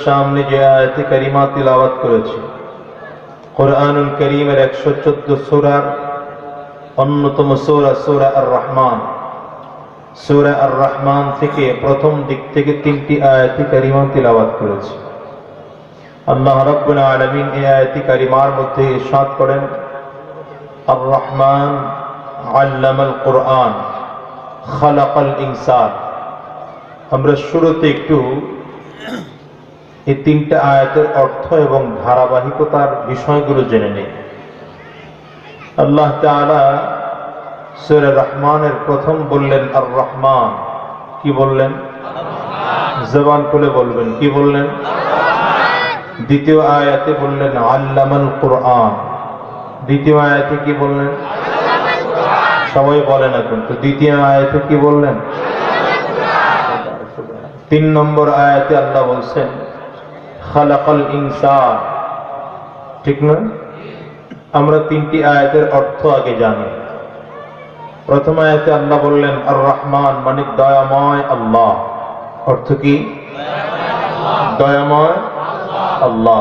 সামনে যে আয়াতে কারিমা তিলাওয়াত করেছি, কুরআনুল কারীমের 114 সূরার অন্যতম সূরা সূরা আর-রহমান। সূরা আর-রহমান থেকে প্রথম দিক থেকে 3টি আয়াতে কারিমা তিলাওয়াত করেছি। আল্লাহ রাব্বুল আলামিন এই আয়াতে কারিমার মধ্যে ইরশাদ করেন, আর-রহমান আল্লামাল কুরআন খালাকাল ইনসান। আমরা শুরুতে একটু এই 3টা আয়াতের অর্থ এবং ধারাবাহিকতার বিষয়গুলো জেনে নেই। আল্লাহ তাআলা সূরা রহমানের প্রথম বললেন আর-রহমান। কি বললেন? জবান খুলে বলবেন, কি বললেন? দ্বিতীয় আয়াতে বললেন আল্লামাল কুরআন। দ্বিতীয় আয়াতে কি বললেন? সবাই বলেন এখন তো। দ্বিতীয় আয়াতে কি বললেন? 3 নম্বর আয়াতে আল্লাহ বলছেন খালাকাল ইনসান। ঠিক না? আমরা 3টি আয়াতের অর্থ আগে জানি। প্রথম আয়াতে আল্লাহ বললেন আর-রহমান মানে দয়াময় আল্লাহ। অর্থ কি? দয়াময় আল্লাহ।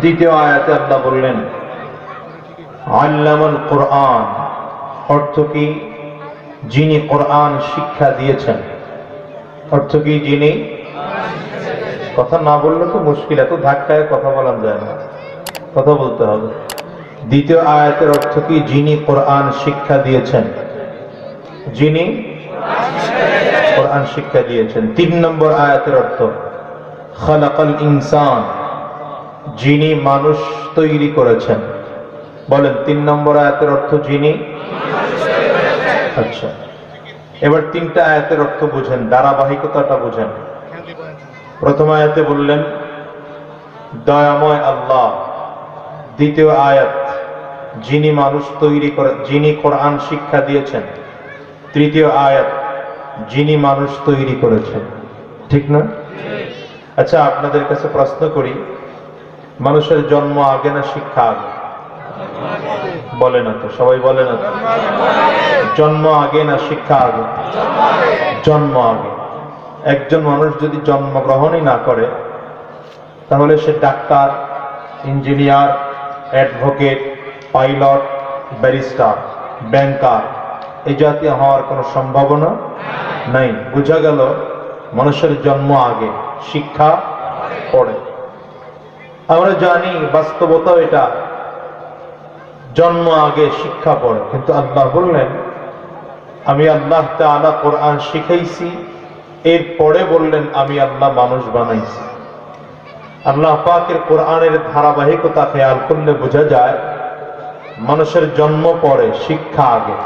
দ্বিতীয় আয়াতে আল্লাহ বললেন আল্লামাল কুরআন। অর্থ কি? যিনি কোরআন শিক্ষা দিয়েছেন। অর্থ কি? যিনি। কথা না বললে তো মুশকিল, এত ধাক্কায় কথা বলা যায় না, কথা বলতে হবে। দ্বিতীয় আয়াতের অর্থ কি? যিনি কোরআন শিক্ষা দিয়েছেন। যিনি কোরআন শিক্ষা দিয়েছেন। 3 নম্বর আয়াতের অর্থ খালাকাল ইনসান, যিনি মানুষ তৈরি করেছেন। বলেন 3 নম্বর আয়াতের অর্থ যিনি। আচ্ছা, এবার 3টা আয়াতের অর্থ বুঝেন, ধারাবাহিকতাটা বুঝেন। প্রথম আয়াতে বললেন দয়াময় আল্লাহ। দ্বিতীয় আয়াত যিনি মানুষ তৈরি করে, যিনি কোরআন শিক্ষা দিয়েছেন। তৃতীয় আয়াত যিনি মানুষ তৈরি করেছেন। ঠিক না? আচ্ছা, আপনাদের কাছে প্রশ্ন করি, মানুষের জন্ম আগে না শিক্ষা আগে? বলে না তো, সবাই বলে না তো। জন্ম আগে না শিক্ষা আগে? জন্ম আগে। একজন মানুষ যদি জন্মগ্রহণই না করে তাহলে সে doctor, engineer, advocate, pilot, barrister, banker এই জাতীয় হওয়ার কোনো সম্ভাবনা নাই। বোঝা গেল মানুষের জন্ম আগে, শিক্ষা পরে। আমরা জানি বাস্তবতা এটা, জন্ম আগে শিক্ষা পড়ে। কিন্তু আল্লাহ বললেন আমি আল্লাহ তাআলা কোরআন শিখাইছি, এরপরে বললেন আমি আল্লাহ মানুষ বানাইছি। আল্লাহ পাকের কোরআনের ধারাবাহিকতা খেয়াল করলে বোঝা যায় মানুষের জন্ম পরে, শিক্ষা আগে।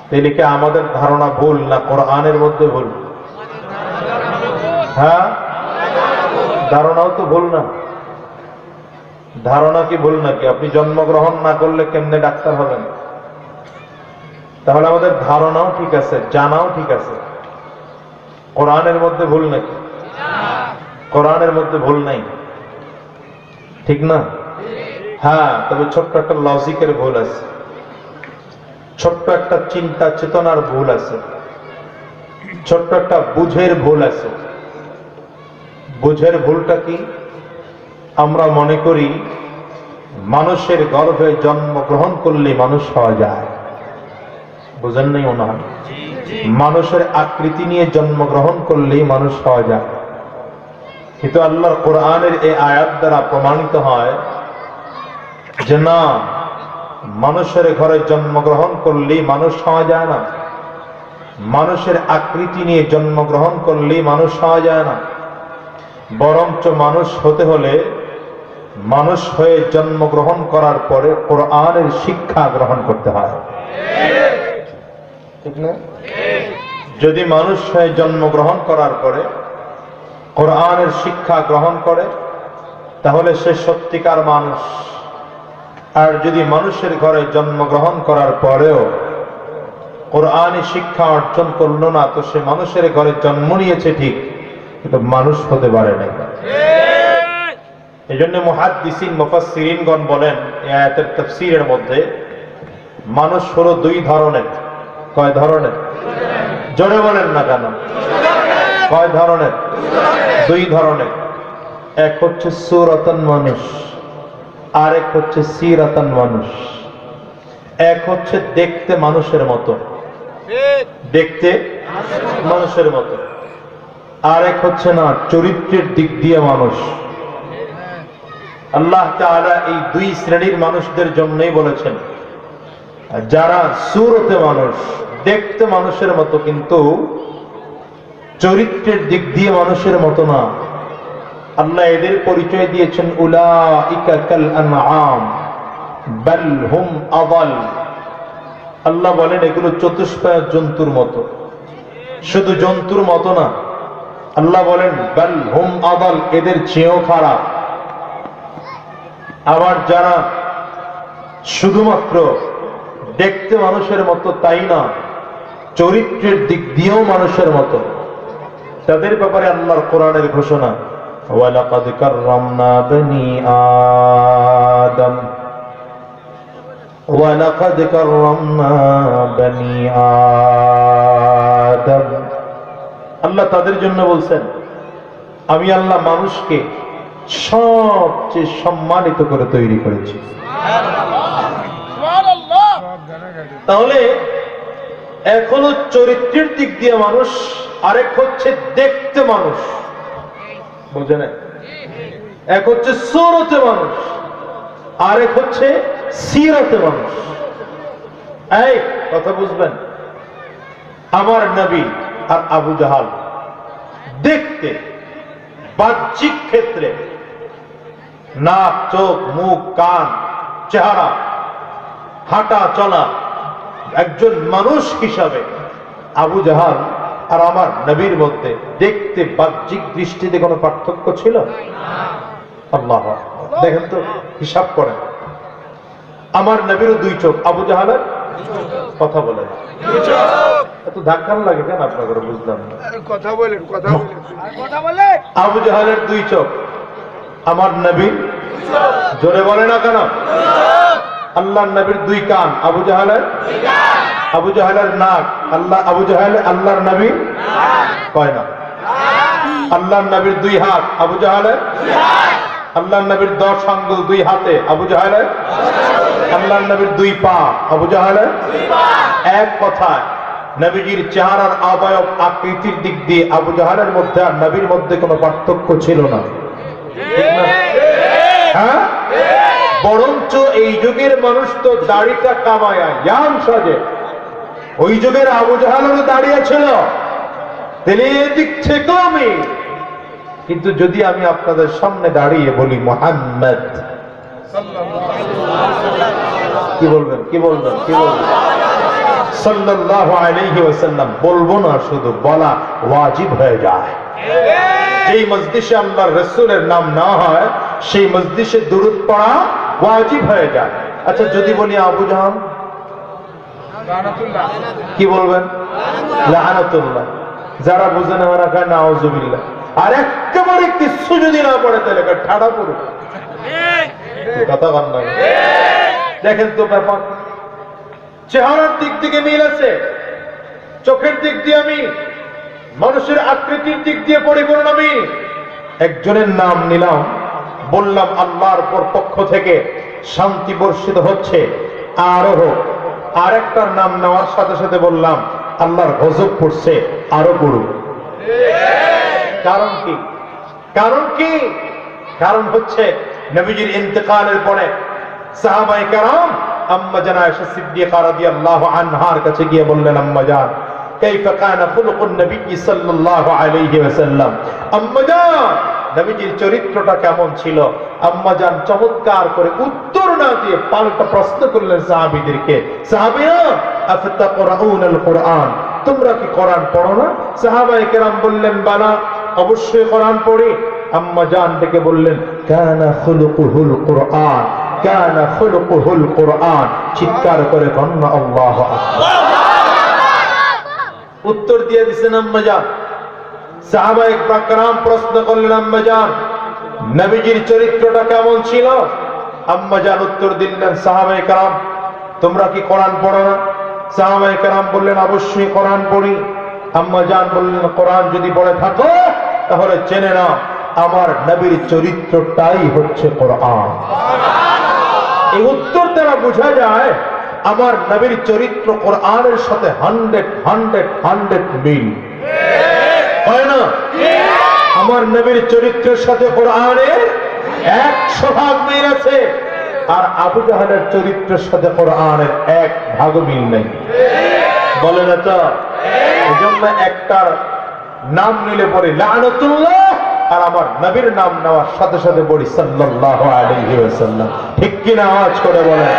তাহলে কি আমাদের ধারণা ভুল না কোরআনের মধ্যে ভুল? হ্যাঁ, ধারণাও তো ভুল না? ধারণা কি ভুল নাকি? আপনি জন্মগ্রহণ না করলে কেমনে ডাক্তার হবেন? তাহলে আমাদের ধারণাও ঠিক আছে, জানাও ঠিক আছে। কোরআনের মধ্যে ভুল নাকি? কোরআনের মধ্যে ভুল নাই, ঠিক না? হ্যাঁ, তবে ছোট্ট একটা লজিকের ভুল আছে, ছোট্ট একটা চিন্তা চেতনার ভুল আছে, ছোট্ট একটা বুঝের ভুল আছে। বুঝের ভুলটা কি? আমরা মনে করি মানুষের গর্ভে জন্মগ্রহণ করলে মানুষ হওয়া যায়। বুঝেন নাই মনে হয়? মানুষের আকৃতি নিয়ে জন্মগ্রহণ করলেই মানুষ হওয়া যায়। কিন্তু আল্লাহর কোরআনের এই আয়াত দ্বারা প্রমাণিত হয় যে না, মানুষের ঘরে জন্মগ্রহণ করলেই মানুষ হওয়া যায় না। মানুষের আকৃতি নিয়ে জন্মগ্রহণ করলেই মানুষ হওয়া যায় না। বরঞ্চ মানুষ হতে হলে মানুষ হয়ে জন্মগ্রহণ করার পরে কোরআনের শিক্ষা গ্রহণ করতে হয়। ঠিক না? যদি মানুষ হয়ে জন্মগ্রহণ করার পরে কোরআনের শিক্ষা গ্রহণ করে তাহলে সে সত্যিকার মানুষ। আর যদি মানুষের ঘরে জন্মগ্রহণ করার পরেও কোরআনী শিক্ষা অর্জন করলো না, তো সে মানুষের ঘরে জন্ম নিয়েছে ঠিক, কিন্তু মানুষ হতে পারে নাই। এই জন্য মুহাদ্দিসিন মুফাসসিরিনগণ বলেন এই আয়াতের তাফসীরের মধ্যে মানুষ হলো 2 ধরনের। কয় ধরনের? জোরে বলেন না কেন? কয় ধরনের? দুই ধরনের। এক হচ্ছে সূরাতান মানুষ, আর এক হচ্ছে সিরাতান মানুষ। এক হচ্ছে দেখতে মানুষের মতো, দেখতে মানুষের মতো, আর এক হচ্ছে না চরিত্রের দিক দিয়ে মানুষ। আল্লাহ তাআলা এই দুই শ্রেণীর মানুষদের জন্যই বলেছেন, যারা সূরতে মানুষ, দেখতে মানুষের মতো কিন্তু চরিত্রের দিক দিয়ে মানুষের মতো না। আল্লাহ এদের পরিচয় দিয়েছেন উলাইকা কাল আনআম বাল হুম আযাল। আল্লাহ বলেন এগুলো চতুষ্পায় জন্তুর মতো। শুধু জন্তুর মতো না, আল্লাহ বলেন বাল হুম আযাল, এদের চেয়েও খারাপ। আবার যারা শুধুমাত্র দেখতে মানুষের মতো তাই না, চরিত্রের দিক দিয়েও মানুষের মতো, তাদের ব্যাপারে আল্লাহর কোরআনের ঘোষণা, ওয়ালাকাদ কাররামনা বনি আদম, ওয়ালাকাদ কাররামনা বনি আদম। আল্লাহ তাদের জন্য বলছেন, আমি আল্লাহ মানুষকে সবচেয়ে সম্মানিত করে তৈরি করেছি। তাহলে এখনো চরিত্রের দিক দিয়ে মানুষ, আরেক হচ্ছে দেখতে মানুষ, বুঝে না? এক হচ্ছে সূরতে মানুষ, আরেক হচ্ছে সিরাতে মানুষ। এই কথা বুঝবেন, আমার নবী আর আবু জাহাল দেখতে বাহ্যিক ক্ষেত্রে নাক, চোখ, মুখ, কান, চেহারা, হাঁটা চলা, একজন মানুষ হিসাবে আবু জাহাল আর আমার নবীর মধ্যে দেখতে বাহ্যিক দৃষ্টিতে কোনো পার্থক্য ছিল? আল্লাহ, দেখেন তো, হিসাব করেন। আমার নবীরও দুই চোখ, আবু জাহালের কথা বলেন এত ধাক্কা লাগে কেন আপনাদের? বুঝলাম না। কথা বলেন, কথা বলেন। আবু জাহালের দুই চোখ, আমার নবীর জোরে বলে না কেন? আল্লাহর নবীর দুই কান, আবু জাহালের নাক, আল্লাহর নবী কয় না। আল্লাহর নবীর দুই হাত, আবু জাহালের। আল্লাহর নবীর 10 আঙ্গুল দুই হাতে, আবু জাহালের। আল্লাহর নবীর দুই পা, আবু জাহালের। এক কথায় নবীজির চেহারার অবয়ব আকৃতির দিক দিয়ে আবু জাহালের মধ্যে আর নবীর মধ্যে কোনো পার্থক্য ছিল না, ঠিক না? হ্যাঁ, বরঞ্চ এই যুগের মানুষ তো দাড়িটা কামায়া ইয়াম সাজে, ওই যুগের আবু জাহালেরও দাঁড়িয়ে ছিল, তাহলে এদিক থেকেও আমি। কিন্তু যদি আমি আপনাদের সামনে দাঁড়িয়ে বলি মুহাম্মদ, কি বলবেন? সাল্লাল্লাহু আলাইহি ওয়াসাল্লাম বলবো না, শুধু বলা ওয়াজিব হয়ে যায়। যেই মজলিসে আল্লাহর রাসূলের নাম না হয়, সেই মজলিসে দুরূদ পড়া ওয়াজিব হয়ে যায়। আচ্ছা, যদি বলি আবু জাহাল, কি বলবেন? লাআনাতুল্লাহ। যারা বুঝে না ওরা কয় নাউযুবিল্লাহ। আর একেবারে কিছু যদি না পড়ে তাহলে ঠাড়া পড়ে কথা বল না। দেখেন তো ব্যাপার, চেহারার দিক থেকে মিল আছে, চোখের দিক দিয়ে আমি, মানুষের আকৃতির দিক দিয়ে পরিপূর্ণ আমি। একজনের নাম নিলাম, বললাম আল্লাহর পক্ষ থেকে শান্তি বর্ষিত হচ্ছে, আরো হোক। আরেকটার নাম নেওয়ার সাথে সাথে বললাম আল্লাহর গজব পড়ছে, আরো পড়ুক। কারণ কি? কারণ হচ্ছে নবীজির ইন্তেকালের পরে সাহাবায়ে কেরাম আম্মা জান আয়েশা সিদ্দিকা রাদিয়াল্লাহু আনহার কাছে গিয়ে বললেন, আম্মা জান কাইফা কানা খুলুকুন নবী সাল্লাল্লাহু আলাইহি ওয়াসাল্লাম, আম্মা জান নবীজির চরিত্রটা কেমন ছিল? আম্মা জান চমৎকার করে উত্তর না দিয়ে পাল্টা প্রশ্ন করলেন সাহাবীদেরকে, সাহাবীরা আফতাকরাউনাল কুরআন, তোমরা কি কোরআন পড়ো না? সাহাবায়ে কেরাম বললেন, বালা, অবশ্যই কোরআন পড়ি। আম্মা জান ডেকে বললেন, কানা খুলুকুহুল কুরআন, কানা খুলুকুহুল কুরআন। চিৎকার করে কন্যা আল্লাহু আকবার। উত্তর দিয়ে দিয়েছেন আম্মা জান। সাহাবায়ে কেরাম প্রশ্ন করলেন, আম্মা জান নবীজির চরিত্রটা কেমন ছিল? আম্মা জান উত্তর দিলেন, সাহাবায়ে কেরাম তোমরা কি কোরআন পড়ো না? সাহাবায়ে কেরাম বললেন, অবশ্যই কোরআন পড়ি। আম্মা জান বললেন কোরআন যদি পড়ে থাকো তাহলে জেনে নাও আমার নবীর চরিত্রটাই হচ্ছে কোরআন। এই উত্তর দ্বারা বোঝা যায় আমার নবীর চরিত্র কোরআনের সাথে 100 মিল হয় না? আমার নবীর চরিত্রের সাথে কোরআনের 100 মিল আছে, আর আবু জাহেলের চরিত্রের সাথে কোরআনের 1 মিল নেই। বলে না তো? এজন্য একটার নাম নিলে পরে লাআনাতুল্লাহ, আর আমার নবীর নাম নেওয়ার সাথে সাথে পড়ি সাল্লাল্লাহু আলাইহি ওয়াসাল্লাম। ঠিক কিনা? আওয়াজ করে বলেন।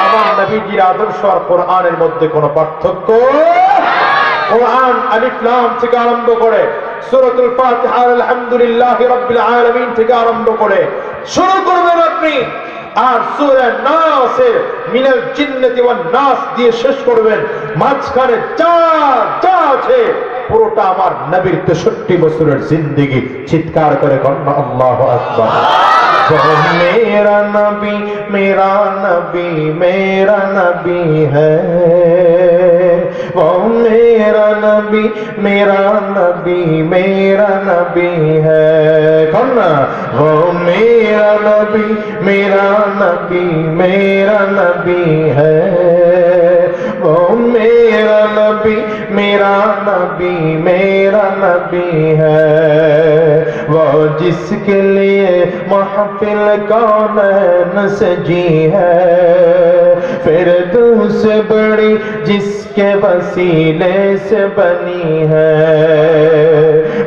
আমার নবীজির আদর্শ আর কোরআনের মধ্যে কোনো পার্থক্য? কোরআন আলিফ লাম থেকে আরম্ভ করে সূরাতুল ফাতিহা আলহামদুলিল্লাহি রাব্বিল আলামিন থেকে আরম্ভ করে শুরু করবেন আপনি, আর সূরা নাসের মিনাল জিন্নাতি ওয়ান নাস দিয়ে শেষ করবেন। মাঝখানে যা যা আছে পুরোটা আমার নবীর 63 বছরের জিন্দেগি। চিৎকার করে বলুন আল্লাহু আকবার। मेरा नबी मेरा नबी मेरा नबी है, वो मेरा नबी मेरा नबी मेरा नबी है। कौन ना? वो मेरा नबी मेरा नबी मेरा नबी है, वो मेरा नबी मेरा नबी मेरा नबी है, वो जिसके लिए महफिल कौनैन सजी है, फिरदौस से बड़ी जिसके वसीले से बनी है,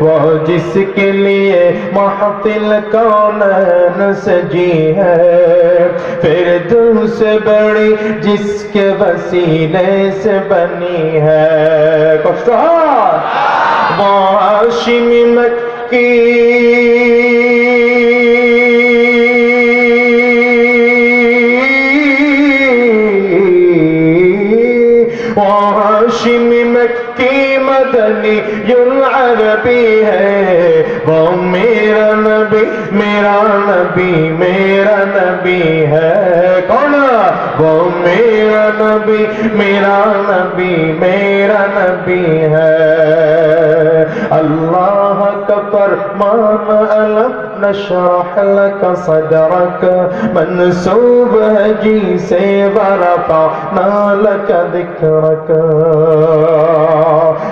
वो जिसके लिए महफिल कौनैन सजी है, फिरदौस से बड़ी जिसके वसीले से बनी है। कष्ट वो हाशिमी मक्की हाशिमी मक्की मदनी युल अरबी है, वो मेरा नबी मेरा नबी मेरा नबी है। कौन? वो मेरा नबी मेरा नबी मेरा नबी है। अल्लाह का फरमान अलम नशरह लक सदरक, मंसूब है जी से वरफअना लक जिक्रक।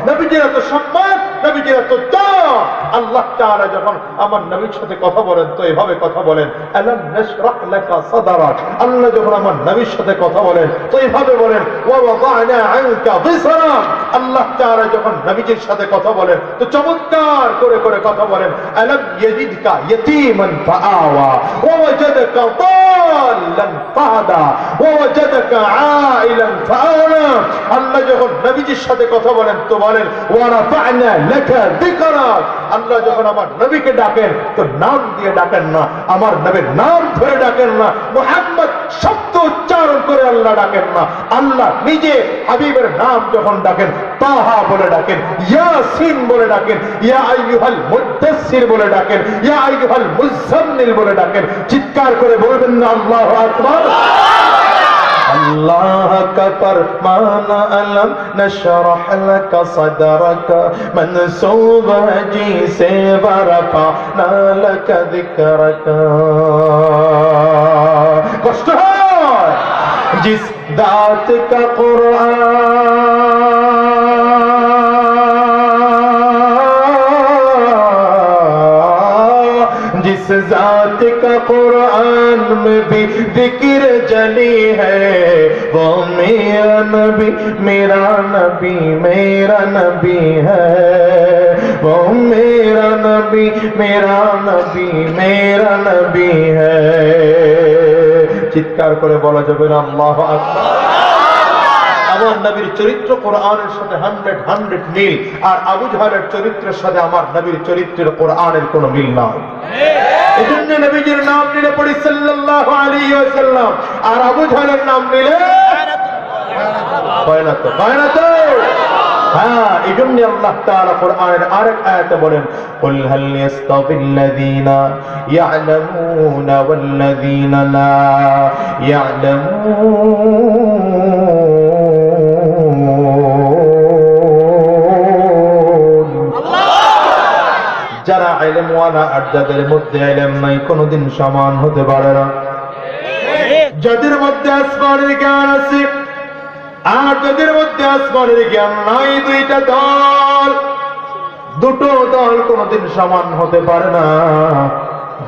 নবীজির এত সম্মান, নবীজির এত দাম। আল্লাহ তাআলা যখন আমার নবীর সাথে কথা বলেন তো এভাবে কথা বলেন, আলাম নাশরাহ লাকা সাদরাক। আল্লাহ যখন আমার নবীর সাথে কথা বলেন তো এভাবে বলেন, ওয়া ওয়াদানা আনকা যিসরাক। আল্লাহ তাআলা যখন নবীজির সাথে কথা বলেন তো চমৎকার করে করে কথা বলেন, আলাম ইয়াজিদকা ইয়াতীমান ফাআওয়া ওয়া ওয়াজাদাকা দাল্লান ফাহাদা ওয়া ওয়াজাদাকা আইলান ফাআনা। আল্লাহ যখন নবীজির সাথে কথা বলেন তো বলেন, ওয়া রাফা'না লাকা যিকরাক। আল্লাহ যখন আমার নবীকে ডাকেন তো নাম দিয়ে ডাকেন না, আমার নবীর নাম ধরে ডাকেন না, মুহাম্মদ শব্দ উচ্চারণ করে আল্লাহ ডাকেন না। আল্লাহ নিজে হাবিবের নাম যখন ডাকেন তাহা বলে ডাকেন, ইয়াসিন বলে ডাকেন, ইয়া আইয়ুহাল মুদ্দাসসির বলে ডাকেন, ইয়া আইয়ুহাল মুযাম্মিল বলে ডাকেন। চিৎকার করে বলবেন না আল্লাহু আকবার। अल्लाह का फरमान अलम नशरह लक सदरक, मंसूब है जी से वरफअना लक जिक्रक। कष्ट है जिस दात का कुरान, जिस जात का कुरान में भी जिक्र जली है, वो मेरा नबी मेरा नबी मेरा नबी है, वो मेरा नबी मेरा नबी मेरा नबी है। চিৎকার করে বলা যাবে না আল্লাহু আকবার। আমার নবীর চরিত্র কোরআনের সাথে 100 মিল, আর আবু জাহেলের চরিত্রের সাথে আমার নবীর চরিত্রের কোরআনের কোনো মিল নাই। এজন্য নবীজির নাম নিলে পড়ি সাল্লাল্লাহু আলাইহি ওয়াসাল্লাম, আর আবু জাহেলের নাম নিলে হয় না তো, হয় না তো। হ্যাঁ, এজন্য আল্লাহ তাআলা কোরআনের আরেক আয়াতে বলেন, কুল হাল ইয়াস্তাবিল্লাযীনা ইয়া'লামুনা ওয়াল্লাযীনা লা ইয়া'লামুন। আলেম ওয়ালা আর যাদের মধ্যে ইলম নাই কোনোদিন সমান হতে পারে না। যাদের মধ্যে আসমানের জ্ঞান আছে আর যাদের মধ্যে আসমানের জ্ঞান নাই, দুইটা দল, দুটো দল কোনোদিন সমান হতে পারে না।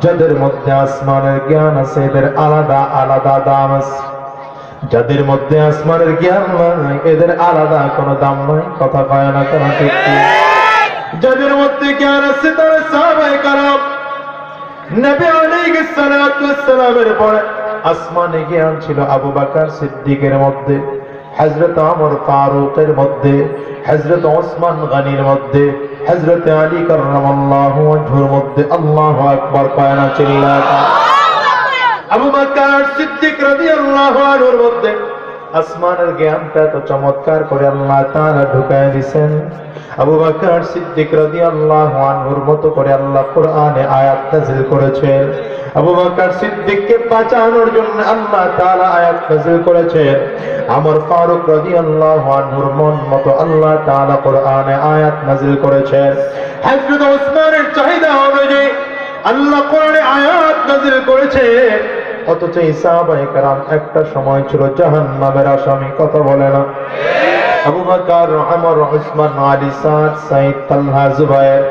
যাদের মধ্যে আসমানের জ্ঞান আছে এদের আলাদা আলাদা দাম আছে, যাদের মধ্যে আসমানের জ্ঞান নাই এদের আলাদা কোনো দাম নাই। কথা কয় না কেন? ঠিক কি? যাদের মধ্যে জ্ঞান আছে তারা সাহাবায়ে কেরাম, নবী আলাইহিস সালাতু ওয়াস সালামের পরে আসমানে জ্ঞান ছিল আবু বকর সিদ্দিকের মধ্যে, হযরত ওমর ফারুকের মধ্যে, হযরত ওসমান গনির মধ্যে, হযরত আলী কাররামাল্লাহু ওয়াজহুর মধ্যে। আল্লাহু আকবার কয় না চিল্লায়? আবু বকর সিদ্দিক রাদিয়াল্লাহু আনহুর মধ্যে আসমানের জ্ঞানটা তো চমৎকার করে আল্লাহ তাআলা ঢুকায় দিয়েছেন। আবু বকর সিদ্দিক রাদিয়াল্লাহু আনহুর মতো করে আল্লাহ কোরআনে আয়াত নাযিল করেছেন। আবু বকর সিদ্দিককে বাঁচানোর জন্য আল্লাহ তাআলা আয়াত নাযিল করেছেন। ওমর ফারুক রাদিয়াল্লাহু আনহুর মন মতো আল্লাহ তাআলা কোরআনে আয়াত নাযিল করেছেন। হযরত ওসমানের চাহিদা অনুযায়ী আল্লাহ কোরআনে আয়াত নাযিল করেছে। অথচ সাহাবায়ে কেরাম একটা সময় ছিল জাহান্নামের আসামি। কথা বলে না? আবু বকর, ওমর, ওসমান, আলী, সাদ, সাঈদ, তালহা, জুবায়ের,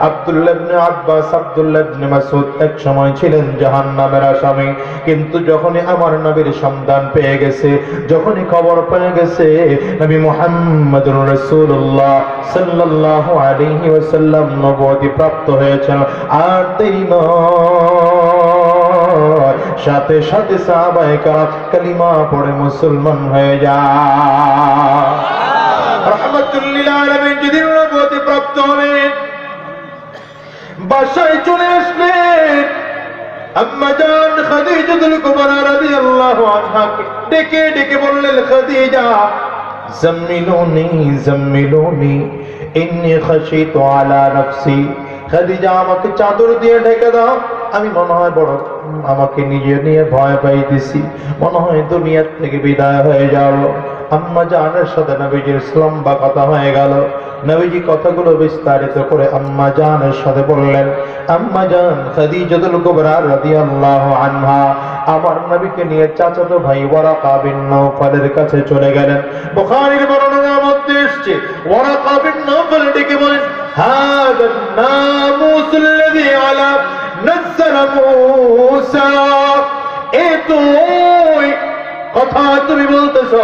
আব্দুল্লাহ ইবনে আব্বাস, আব্দুল্লাহ ইবনে মাসউদ এক সময় ছিলেন জাহান্নামের আসামি। কিন্তু যখনই আমার নবীর সন্ধান পেয়ে গেছে, যখনই খবর পেয়ে গেছে নবী মুহাম্মদুর রাসূলুল্লাহ সাল্লাল্লাহু আলাইহি ওয়াসাল্লাম নবুয়তি প্রাপ্ত হয়েছেন, আর দেরি নয়, সাথে সাথে সাহাবায়ে কেরাম কালিমা পড়ে মুসলমান হয়ে যায়। রাহমাতুল লিল আলামিন যেদিন নবুয়তি প্রাপ্ত হলেন, বাসায় চলে আসলেন। আম্মা জান খাদিজাতুল কুবরা রাদিয়াল্লাহু আনহা ডেকে ডেকে বললেন, খাদিজা জাম্মিলুনি জাম্মিলুনি ইন্নী খাশিতু আলা নাফসি। খাদিজা আমাকে চাদর দিয়ে ঢেকে দাও, আমি মনে হয় বড় আমাকে নিজে নিয়ে ভয় পাইতেছি, মনে হয় দুনিয়ার থেকে বিদায় হয়ে যাব। আম্মা জানের সাথে নবীজির লম্বা কথা হয়ে গেল। নবীজি কথাগুলো বিস্তারিত করে আম্মা জানের সাথে বললেন। আম্মা জান খাদিজাতুল কুবরা রাদিয়াল্লাহু আনহা আমার নবীকে নিয়ে চাচাতো ভাই ওয়ারাকা বিন নওফালের কাছে চলে গেলেন। বুখারীর বর্ণনার মধ্যে এসেছে, ওয়ারাকা বিন নওফাল ডেকে বলেন, হাদা নামুসুল্লাযী আলা নাযালা মূসা। এ তো ওই কথা তুমি বলতেছো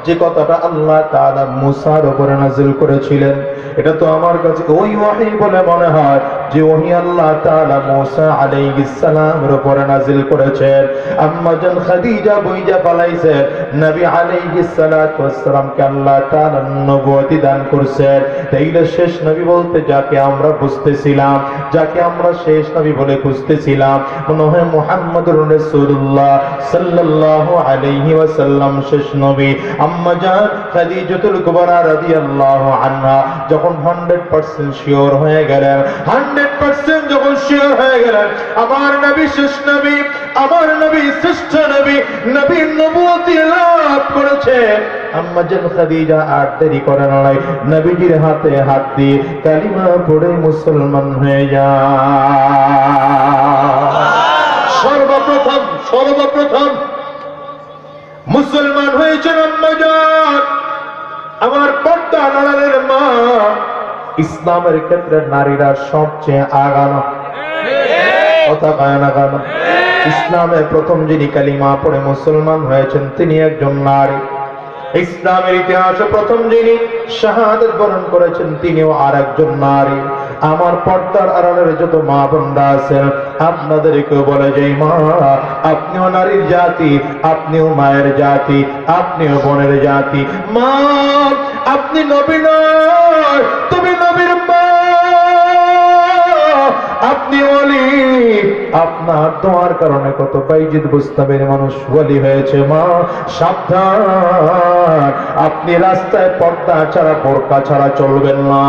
যে কথাটা আল্লাহ তাআলা মুসার উপরে নাযিল করেছিলেন। এটা তো আমার কাছে ওই ওহী বলে মনে হয় যে ওহী আল্লাহ তাআলা মুসা আলাইহিস সালামের উপরে নাযিল করেছেন। আম্মা জান খাদিজা বইজা পালাইছে, নবী আলাইহিস সালাতু ওয়াস সালামকে আল্লাহ তাআলা নবুয়তি দান করেছেন। তাইলে শেষ নবী বলতে যাকে আমরা বুঝতেছিলাম, যাকে আমরা শেষ নবী বলে খুঁজতেছিলাম, মনে হয় মুহাম্মদুর রাসূলুল্লাহ সাল্লাল্লাহু আলাইহি ওয়াসাল্লাম শেষ নবী। আম্মা জান খাদিজাতুল কুবরা রাদিয়াল্লাহু আনহা যখন 100% শিওর হয়ে গেলেন, 100% যখন শিওর হয়ে গেলেন আমার নবী শেষ নবী, আমার নবী শ্রেষ্ঠ নবী, নবীর নবুয়তি লাভ করেছে, আম্মা জান খাদিজা আর দেরি করে নাই, নবীজির হাতে হাত দিয়ে কালিমা পড়ে মুসলমান হয়ে যায়। সর্বপ্রথম মুসলমান হয়েছেন আম্মা জান, আমার পর্দা নাড়ালের মা। ইসলামের ক্ষেত্রে নারীরা সবচেয়ে আগানো। কথা কয় না কেন? ইসলামের প্রথম যিনি কালিমা পড়ে মুসলমান হয়েছেন তিনি একজন নারী। ইসলামের ইতিহাসে প্রথম যিনি শাহাদাত বরণ করেছেন তিনিও আর একজন নারী। আমার পর্দার আড়ালের যত মা বোনরা আছেন আপনাদেরকে বলে যে মা, আপনিও নারীর জাতি, আপনিও মায়ের জাতি, আপনিও বোনের জাতি। মা আপনি নবী নয়, তুমি নবীর মা, আপনি ওলি। আপনার দোয়ার কারণে কত বাইজিদ বুস্তামের মানুষ ওলি হয়েছে। মা সাবধান, আপনি রাস্তায় পর্দা ছাড়া বোরকা ছাড়া চলবেন না,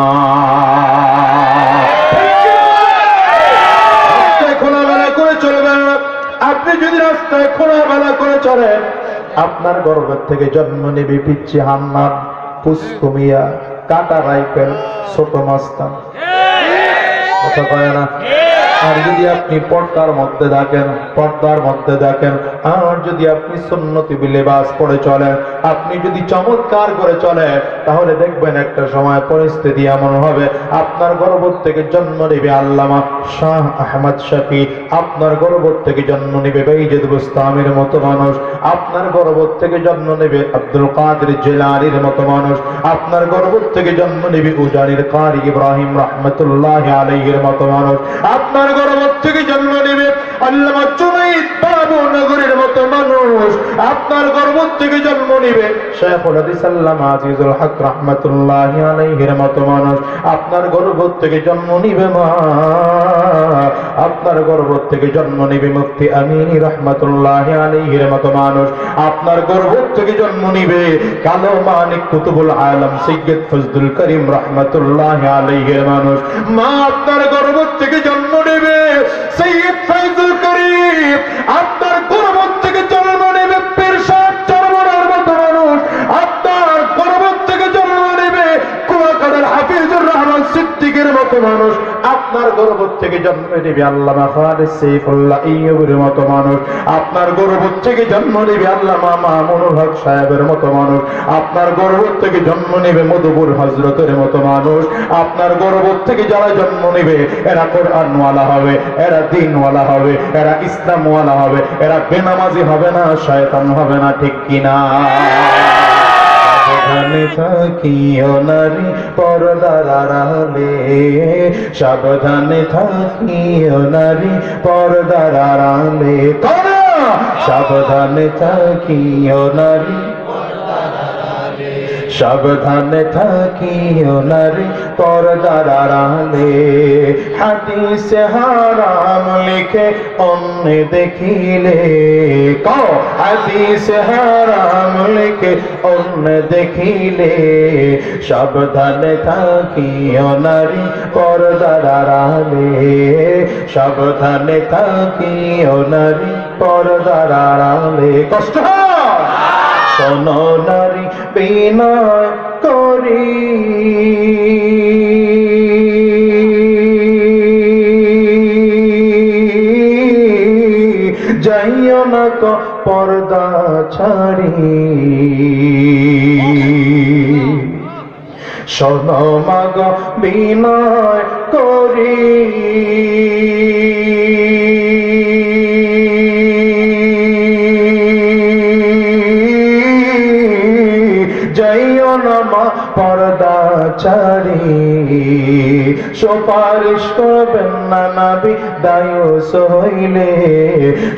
রাস্তায় খোলামেলা করে চলবেন না। আপনি যদি রাস্তায় খোলামেলা করে চলেন আপনার গর্ভের থেকে জন্ম নেবে পিচ্ছি হান্নান, পুষ্পমিয়া, কাটা রাইফেল, ছোট মাস্তান। কথা কয় না? আর যদি আপনি পর্দার মধ্যে থাকেন আর যদি আপনি সুন্নতি লিবাস পরে চলেন, আপনি যদি চমৎকার করে চলেন, তাহলে দেখবেন একটা সময় পরিস্থিতি এমন হবে আপনার গর্ভ থেকে জন্ম নেবে আল্লামা শাহ আহমদ শফি, আপনার গর্ভ থেকে জন্ম নেবে বাইজিদ বুস্তামির মতো মানুষ, আপনার গর্ভ থেকে জন্ম নেবে আব্দুল কাদের জিলানীর মতো মানুষ, আপনার গর্ভ থেকে জন্ম নেবে উজানির কারি ইব্রাহিম রহমতুল্লাহ আলাইহির মতো মানুষ, আপনার গর্ভ থেকে জন্ম নেবে আল্লামা জুনাইদ বাবুনগরের মতো মানুষ, আপনার গর্ভ থেকে জন্ম নেবে শাইখুল হাদিস আল্লামা আজিজুল হক রহমতুল্লাহ আলাইহির মতো মানুষ, আপনার গর্ভ থেকে জন্ম নেবে মা, আপনার গর্ভ থেকে জন্ম নেবে মুফতি আমিন রহমতুল্লাহ আলাইহির মতো মানুষ, আপনার গর্ভ থেকে জন্ম নেবে কালো মানিক কুতুবুল আলম সৈয়দ ফজলুল করিম রহমতুল্লাহ আলাইহির মানুষ, মা আপনার গর্ভ থেকে জন্ম নেবে সৈয়দ ফজলুল করিম, আপনার গর্ভ থেকে জন্ম নেবে পীর সাহেব চরমনার মতো মানুষ, আপনার গর্ভ থেকে জন্ম নেবে কুয়াকাটার হাফিজুর রহমান সিদ্দিকের মতো মানুষ, আপনার গর্ভ থেকে জন্ম নেবে আল্লামা খালিদ সাইফুল্লাহ আইয়ুবের মতো মানুষ, আপনার গর্ভ থেকে জন্ম নেবে আল্লামা মামুনুল হক সাহেবের মতো মানুষ, আপনার গর্ভ থেকে জন্ম নেবে মধুপুর হযরতের মতো মানুষ, আপনার গর্ভ থেকে যারা জন্ম নেবে এরা কোরআনওয়ালা হবে, এরা দ্বীনওয়ালা হবে, এরা ইসলামওয়ালা হবে, এরা বেনামাজি হবে না, শয়তান হবে না, ঠিক কিনা? সাবধানে থাকিও নারী পর্দার আড়ালে, সাবধানে থাকিও নারী পর্দার আড়ালে, সাবধানে থাকিও নারী, সাবধানে থাকিও নারী পর্দার আড়ালে, হাদিসে হারাম লিখে অন্য দেখিলে, হাদিসে হারাম লিখে অন্য দেখিলে, সাবধানে থাকিও নারী পর্দার আড়ালে, সাবধানে থাকিও নারী পর্দার আড়ালে। কষ্ট শোনো নারী বিনয় করি, যাইও না কো পর্দা ছাড়ি, শোনো মাগ বিনয় করি, যাইও না মা পর্দা ছাড়ি, সুপারিশ করবেন না নবী দায়ুস হইলে,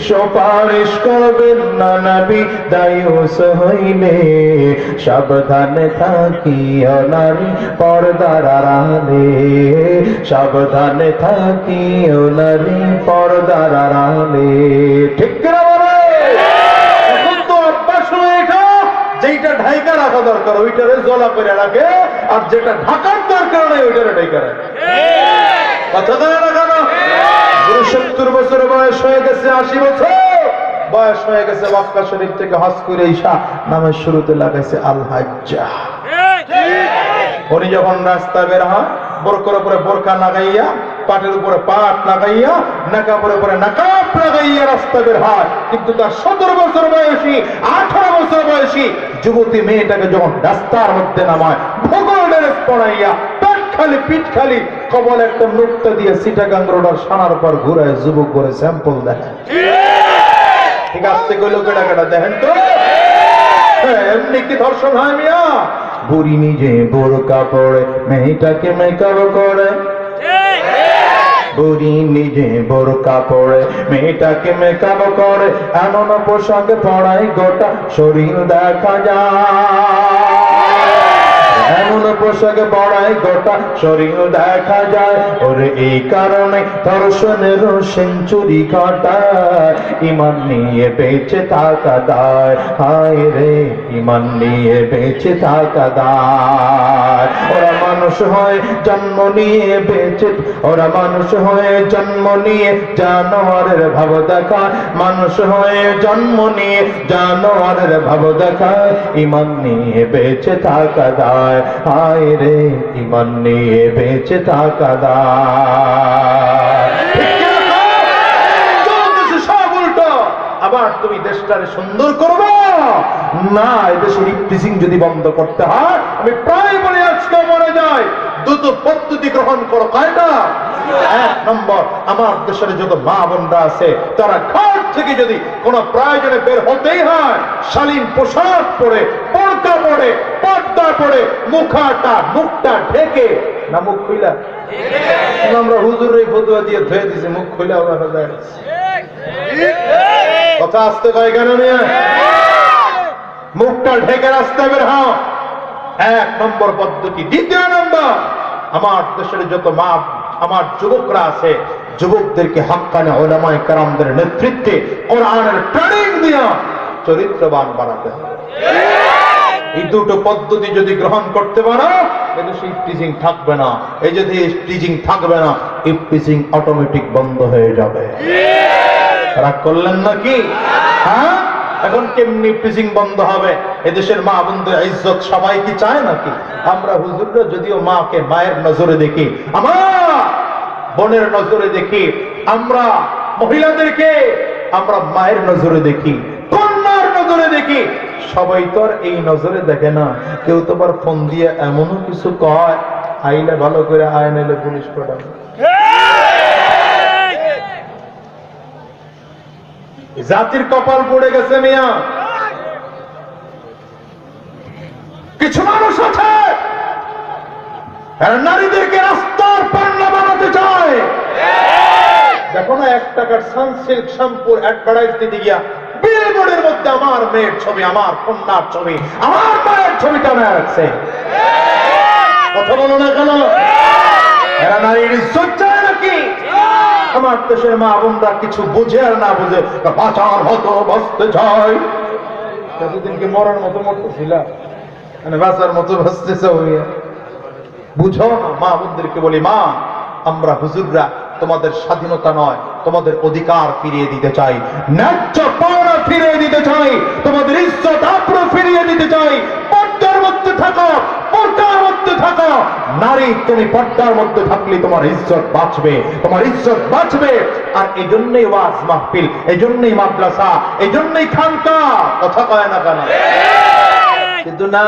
সুপারিশ করবেন না নবী দায়ুস হইলে, সাবধানে থাকিও নারী পর্দার আড়ালে, সাবধানে থাকিও নারী পর্দার আড়ালে। ঠিক কিনা বলে? এখন তো অভ্যাস হয়ে এটা, যেটা ঢাইকা রাখা দরকার ওইটারে জলা করে রাখে, আর যেটা ঢাকার দরকার নেই ওইটারে ঢাইকা রাখে। কথা বলে না কেন? 70 বছর বয়স হয়ে গেছে, 80 বছর বয়স হয়ে গেছে, মক্কা শরীফ থেকে হজ করে ঈশা নামের শুরুতে লাগাইছে আল হাজ্জা। উনি যখন রাস্তা বের হয় বোরকার উপরে বোরকা লাগাইয়া, পাটের উপরে পাট লাগাইয়া, নাকাবের উপরে নাকাব লাগাইয়া রাস্তা বের হয়, কিন্তু তার 17 বছর বয়সী 18 বছর বয়সী যুবতী মেয়েটাকে যখন রাস্তার মধ্যে নামায় ভূগোল ড্রেস পড়াইয়া, পেট খালি পিঠ খালি, কবল একটা নুক্তা দিয়ে সিটাগাং রোডার সানার পর ঘুরায় যুবক করে স্যাম্পল দেখেন। ঠিক আসতে গেল কেটা কেটা দেখেন তো, এমনি কি ধর্ষণ হয় মিয়া? বুড়ি নিজে বোরকা পড়ে মেয়েটাকে মেকআপ করে, বুড়ি নিজে বোরকা পড়ে মেয়েটাকে মেকআপ করে, এমন পোশাক পরায় গোটা শরীর দেখা যায়, এমন পোশাক পরায় গোটা শরীর দেখা যায়, ওরে এই কারণে ধর্ষণের সেঞ্চুরি কাটায়, ইমান নিয়ে বেঁচে থাকা দায়, হায় রে ইমান নিয়ে বেঁচে থাকা দায়। ওরা মানুষ হয় জন্ম নিয়ে বেঁচে, ওরা মানুষ হয়ে জন্ম নিয়ে জানোয়ারের ভাব দেখায়, মানুষ হয়ে জন্ম নিয়ে জানোয়ারের ভাব দেখায়, ইমান নিয়ে বেঁচে থাকা দায়, হায় রে ইমান নিয়ে বেঁচে থাকা দায়। আবার তুমি দেশটারে সুন্দর করবে না। এদেশের ইফটিজিং যদি বন্ধ করতে হয়, আমি প্রায় বলি আজকে মনে যায় দুটো পদ্ধতি গ্রহণ করো। কয়টা? এক নম্বর, আমার দেশের যত মা বোনরা আছে তারা ঘর থেকে যদি কোনো প্রয়োজনে বের হতেই হয়, শালীন পোশাক পরে, পর্দা পরে, পর্দা পরে, মুখটা ঢেকে না, মুখ খুইলা আমরা হুজুরের ফতুয়া দিয়ে ধুয়ে দিছি, মুখ খুইলা ওরা যায়। কথা আসতে কয় কেন নিয়ে? মুখটা ঢেকে রাস্তায় বের হও, এক নম্বর পদ্ধতি। দ্বিতীয় নম্বর, আমার দেশের যত মা আমার যুবকরা আছে, যুবকদেরকে হাক্কানে উলামায়ে কেরামদের নেতৃত্বে কোরআনের ট্রেনিং দিয়া চরিত্রবান বানাতে হবে। এই দুটো পদ্ধতি যদি গ্রহণ করতে পারো, এদেশে ইফটিজিং থাকবে না। এই যদি ইফটিজিং থাকবে না, ইফটিজিং অটোমেটিক বন্ধ হয়ে যাবে। রাগ করলেন নাকি? হ্যাঁ, এখন কেমনি ইফটিজিং বন্ধ হবে? এদেশের মা বোনদের ইজ্জত সবাই কি চায় নাকি? আমরা হুজুররা যদিও মাকে মায়ের নজরে দেখি, আমার বোনের নজরে দেখি, আমরা মহিলাদেরকে আমরা মায়ের নজরে দেখি, কন্যার নজরে দেখি। সবাই তো আর এই নজরে দেখে না। কেউ তো আবার ফোন দিয়ে এমনও কিছু কয়, আইলে ভালো করে আয়, নাইলে পুলিশ পাঠাবে। জাতির কপাল পড়ে গেছে মিয়া। কিছু মানুষ আছে এরা নারীদেরকে রাস্তার পান্না বানাতে চায়। দেখো না, 1 টাকার সানসিল্ক শ্যাম্পুর অ্যাডভার্টাইজ দিতে গিয়া বিলবোর্ডের মধ্যে আমার মেয়ের ছবি, আমার কন্যার ছবি, আমার মায়ের ছবিটা রাখছে। কথা বলো না কেন? এরা নারীর ইজ্জত চায় নাকি? আমার দেশের মা বোনরা কিছু বুঝে আর না বুঝে বাঁচার মতো বাঁচতে চায়। এতদিনকে মরার মতো মরতেছিল, মানে বাঁচার মতো বাঁচতেছে। বুঝো না, মা বোনদেরকে বলি, মা আমরা হুজুররা তোমাদের স্বাধীনতা নয়, তোমাদের অধিকার ফিরিয়ে দিতে চাই, ন্যায্য পাওনা ফিরিয়ে দিতে চাই, তোমাদের ইজ্জত আব্রু ফিরিয়ে দিতে চাই। পর্দার মধ্যে থাকো, পর্দার মধ্যে থাকো। নারী, তুমি পর্দার মধ্যে থাকলে তোমার ইজ্জত বাঁচবে, তোমার ইজ্জত বাঁচবে। আর এই জন্যই ওয়াজ মাহফিল, এই জন্যই মাদ্রাসা, এই জন্যই খানকা। কথা কয় না কেন? কিন্তু না,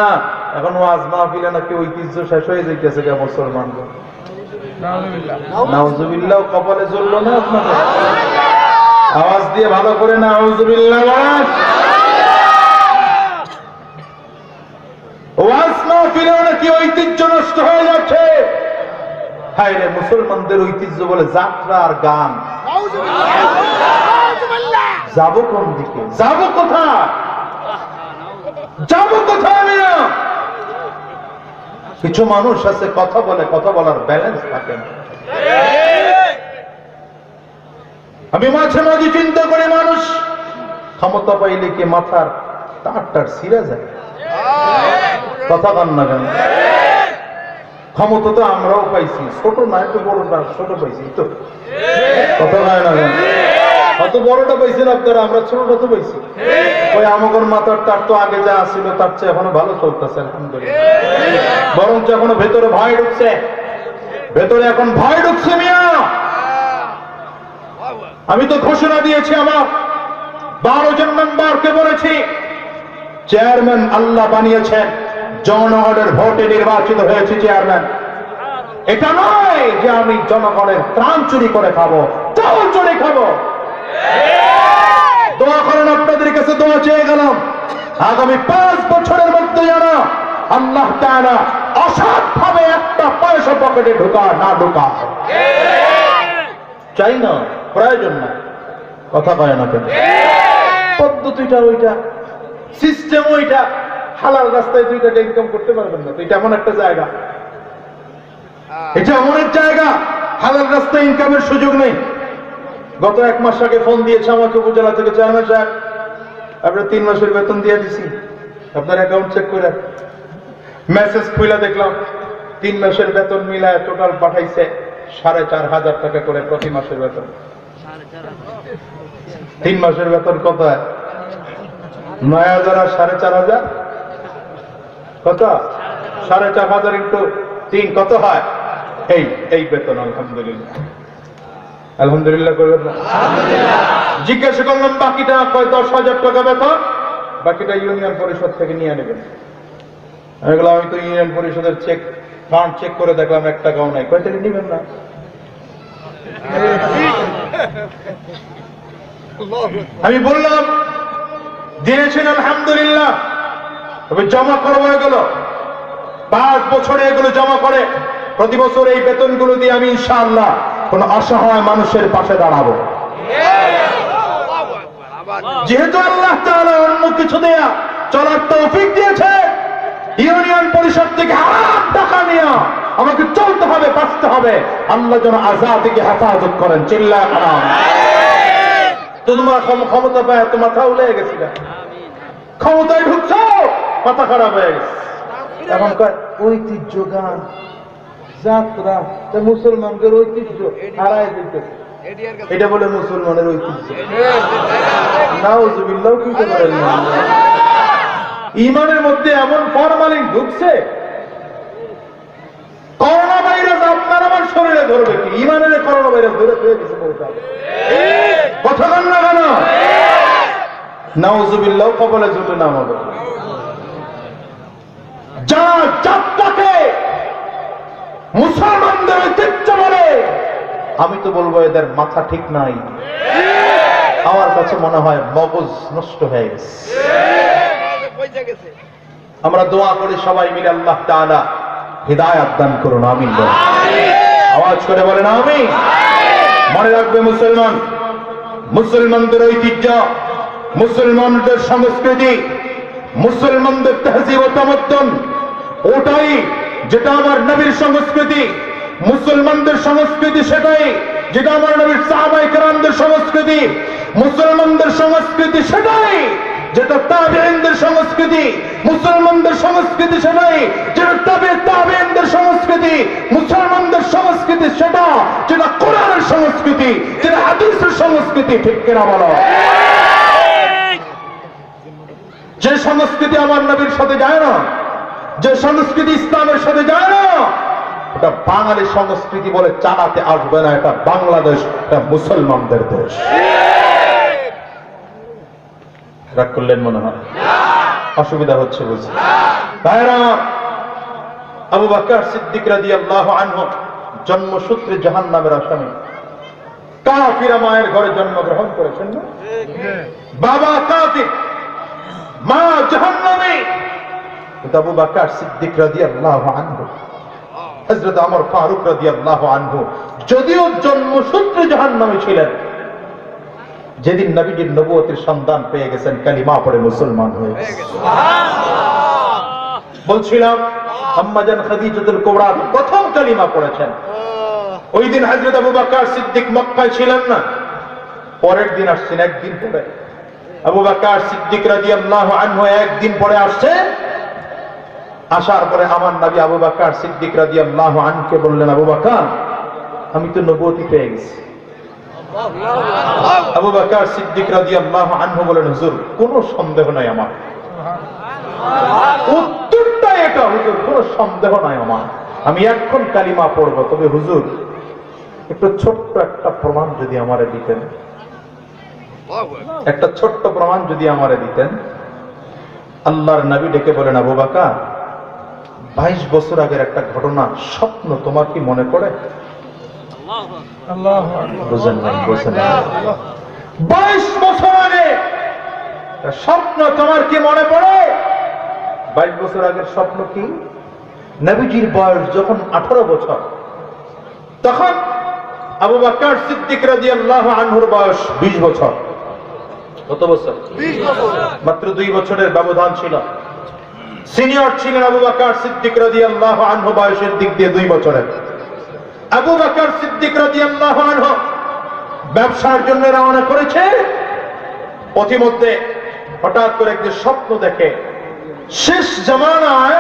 এখন ওয়াজ মাহফিলে নাকি ঐতিহ্য শেষ হয়ে যাইতেছে কে মুসলমান। নাউজুবিল্লাহ, কপালে জ্বললো না আপনাদের? আওয়াজ দিয়ে ভালো করে নাউজুবিল্লাহ। ওয়াজ মাহফিলে নাকি ঐতিহ্য নষ্ট হয়ে যাচ্ছে। হায় রে, মুসলমানদের ঐতিহ্য বলে যাত্রা আর গান। যাবো কোন দিকে? যাবো কোথায়? যাবো কোথায়? মিয়া, কিছু মানুষ আছে কথা বলে, কথা বলার ব্যালেন্স থাকে না। আমি মাঝে মাঝে চিন্তা করি, মানুষ ক্ষমতা পাইলে কি মাথার তার ছিঁড়ে যায়? কথা বল না কেন? ক্ষমতা তো আমরাও পাইছি, ছোট না, একটু বড় না, ছোট পাইছি তো। কথা বলে না কেন? অত বড়টা পাইছেন আপনারা, আমরা ছোটটা তো পাইছি। ওই আমাগর মাথার তার তো আগে যা ছিল তার চেয়ে এখনো ভালো চলতেছে আলহামদুলিল্লাহ। বরঞ্চ এখনো ভেতরে ভয় ঢুকছে, ভেতরে এখন ভয় ঢুকছে মিয়া। আমি তো ঘোষণা দিয়েছি, আমার 12 জন মেম্বারকে বলেছি, চেয়ারম্যান আল্লাহ বানিয়েছেন, জনগণের ভোটে নির্বাচিত হয়েছে চেয়ারম্যান। এটা নয় যে আমি জনগণের ত্রাণ চুরি করে খাবো, চাউল চুরি খাবো। দোয়া করেন, আপনাদের কাছে দোয়া চেয়ে গেলাম, আগামী 5 বছরের মধ্যে যেন আল্লাহ তাআলা অসৎভাবে একটা পয়সা পকেটে ঢোকা না ঢোকা চাই না, প্রয়োজন না। কথা কয় না কেন? পদ্ধতিটা ওইটা, সিস্টেম ওইটা। হালাল রাস্তায় 2 টাকা ইনকাম করতে পারবেন না। এটা এমন একটা জায়গা, এটা এমন এক জায়গা হালাল রাস্তায় ইনকামের সুযোগ নেই। গত 1 মাস আগে ফোন দিয়েছে আমাকে উপজেলা থেকে, চেয়ারম্যান সাহেব আপনার 3 মাসের বেতন দিয়ে দিছি, আপনার অ্যাকাউন্ট চেক করে। মেসেজ খুলে দেখলাম 3 মাসের বেতন মিলায় টোটাল পাঠাইছে 4,500 টাকা করে প্রতি মাসের বেতন। 3 মাসের বেতন কত হয়? 9,000 আর 4,500 কত? 4,500 ইন্টু 3 কত হয়? এই বেতন। আলহামদুলিল্লাহ, আলহামদুলিল্লাহ করবেন না? জিজ্ঞাসা করলাম বাকিটা কয় 10,000 টাকা বেতন, বাকিটা ইউনিয়ন পরিষদ থেকে নিয়ে নেবেন। আমি বললাম আমি তো ইউনিয়ন পরিষদের ফান্ড চেক করে দেখলাম 1 টাকাও নাই। কয় তাহলে নিবেন না? আমি বললাম দিয়েছেন আলহামদুলিল্লাহ, তবে জমা করবো এগুলো 5 বছরে এগুলো জমা করে প্রতি বছর এই বেতনগুলো দিয়ে আমি ইনশাআল্লাহ কোন অসহায় মানুষের পাশে দাঁড়াবো। যেহেতু আল্লাহ তাআলা অন্য কিছু দেয়া চলার তৌফিক দিয়েছে, ইউনিয়ন পরিষদ থেকে হারাম টাকা নিয়ে আমাকে চলতে হবে, বাঁচতে হবে। আল্লাহ যেন আযাব থেকে হেফাজত করেন। চিল্লায় হারাম। তোমার ক্ষমতা পায় তো মাথা উলে গেছিল, ক্ষমতায় ঢুকছো মাথা খারাপ হয়ে গেছে। এখন ঐতিহ্য গান যাত্রা মুসলমানদের ঐতিহ্য হারায় দিতেছে, এটা বলে মুসলমানের ঐতিহ্য। নাউজুবিল্লাহ, কি বলেন? ইমানের মধ্যে এমন ফরমালিন ঢুকছে, করোনা ভাইরাস আপনার আমার শরীরে ধরবে কি? ইমানের করোনা ভাইরাস ধরে ফেলে দিচ্ছে কথা বল না কেন? নাউজুবিল্লাহ, কপালে ঝুলে নাম হবে। যারা যাত্রাকে মুসলমানদের ঐতিহ্য বলে, আমি তো বলবো এদের মাথা ঠিক নাই। আমার কাছে মনে হয় মগজ নষ্ট হয়ে গেছে। আমরা দোয়া করি সবাই মিলে আল্লাহ তাআলা হিদায়াত দান করুন। আমিন। আওয়াজ করে বলেন আমিন। মনে রাখবে মুসলমান, মুসলমানদের ঐতিহ্য, মুসলমানদের সংস্কৃতি, মুসলমানদের তাহজিব ও তামাদ্দুন, ওটাই যেটা আমার নবীর সংস্কৃতি। মুসলমানদের সংস্কৃতি সেটাই যেটা আমার নবীর সাহাবায়ে কেরামদের সংস্কৃতি। মুসলমানদের সংস্কৃতি সেটাই যেটা তাবেঈনদের সংস্কৃতি। মুসলমানদের সংস্কৃতি সেটাই যেটা তাবেঈনদের সংস্কৃতি। মুসলমানদের সংস্কৃতি সেটা যেটা কোরআনের সংস্কৃতি, যেটা হাদিসের সংস্কৃতি। ঠিক কিনা বলো? যে সংস্কৃতি আমার নবীর সাথে যায় না, যে সংস্কৃতি ইসলামের সাথে যায় না, এটা বাঙালি সংস্কৃতি বলে চালাতে আসবে না। এটা বাংলাদেশ, এটা মুসলমানদের দেশ। রাগ করলেন মনে হয়? অসুবিধা হচ্ছে বুঝি? ভাইরা, আবু বকর সিদ্দিক রাদিয়াল্লাহু আনহু জন্মসূত্রে জাহান্নামের আসামি। কাফিরা মায়ের ঘরে জন্মগ্রহণ করেছেন না? বাবা কাফির, মা জাহান্নামী। আবু বকর সিদ্দিক রাদিয়াল্লাহু আনহু, হযরত ওমর ফারুক রাদিয়াল্লাহু আনহু যদিও জন্মসূত্রে জাহান্নামী ছিলেন, যেদিন নবীজির নবুয়তের সন্ধান পেয়ে গেছেন, কালিমা পড়ে মুসলমান হয়ে গেছেন। বলছিলাম আম্মা জান খাদিজাতুল কুবরা প্রথম কালিমা পড়েছেন। ওই দিন হযরত আবু বকর সিদ্দিক মক্কায় ছিলেন না, পরের দিন আসছেন। একদিন পরে আবু বকর সিদ্দিক রাদিয়াল্লাহু আনহু একদিন পরে আসছেন। আসার পরে আমার নবী আবু বকর সিদ্দিক রাদিয়াল্লাহু আনহুকে বললেন, আবু বকর, আমি তো নবুয়তি পেয়ে গেছি। আবু বকর সিদ্দিক রাদিয়াল্লাহু আনহু বলেন, হুজুর কোনো সন্দেহ নাই আমার। উত্তরটা এটা, হুজুর কোনো সন্দেহ নাই আমার, আমি এখন কালিমা পড়ব। তবে হুজুর একটু ছোট্ট একটা প্রমাণ যদি আমারে দিতেন, একটা ছোট্ট প্রমাণ যদি আমারে দিতেন। আল্লাহর নবী ডেকে বলেন, আবু বকর 22 বছর আগের একটা ঘটনা স্বপ্ন তোমার কি মনে পড়ে? বুঝেন নাই? বুঝেন না? 22 বছর আগে স্বপ্ন তোমার কি মনে পড়ে? 22 বছর আগের স্বপ্ন কি? নবীজির বয়স যখন 18 বছর, তখন আবু বকর সিদ্দিক রাদিয়াল্লাহু আনহুর বয়স 20 বছর। কত বছর? 20 বছর। মাত্র 2 বছরের ব্যবধান ছিল। সিনিয়র ছিলেন আবু বকর সিদ্দিক রাদিয়াল্লাহু আনহু বয়সের দিক দিয়ে 2 বছরের। আবু বকর সিদ্দিক রাদিয়াল্লাহু আনহু ব্যবসার জন্য রওনা করেছে। পথিমধ্যে হঠাৎ করে একটি স্বপ্ন দেখে, শেষ জামানায়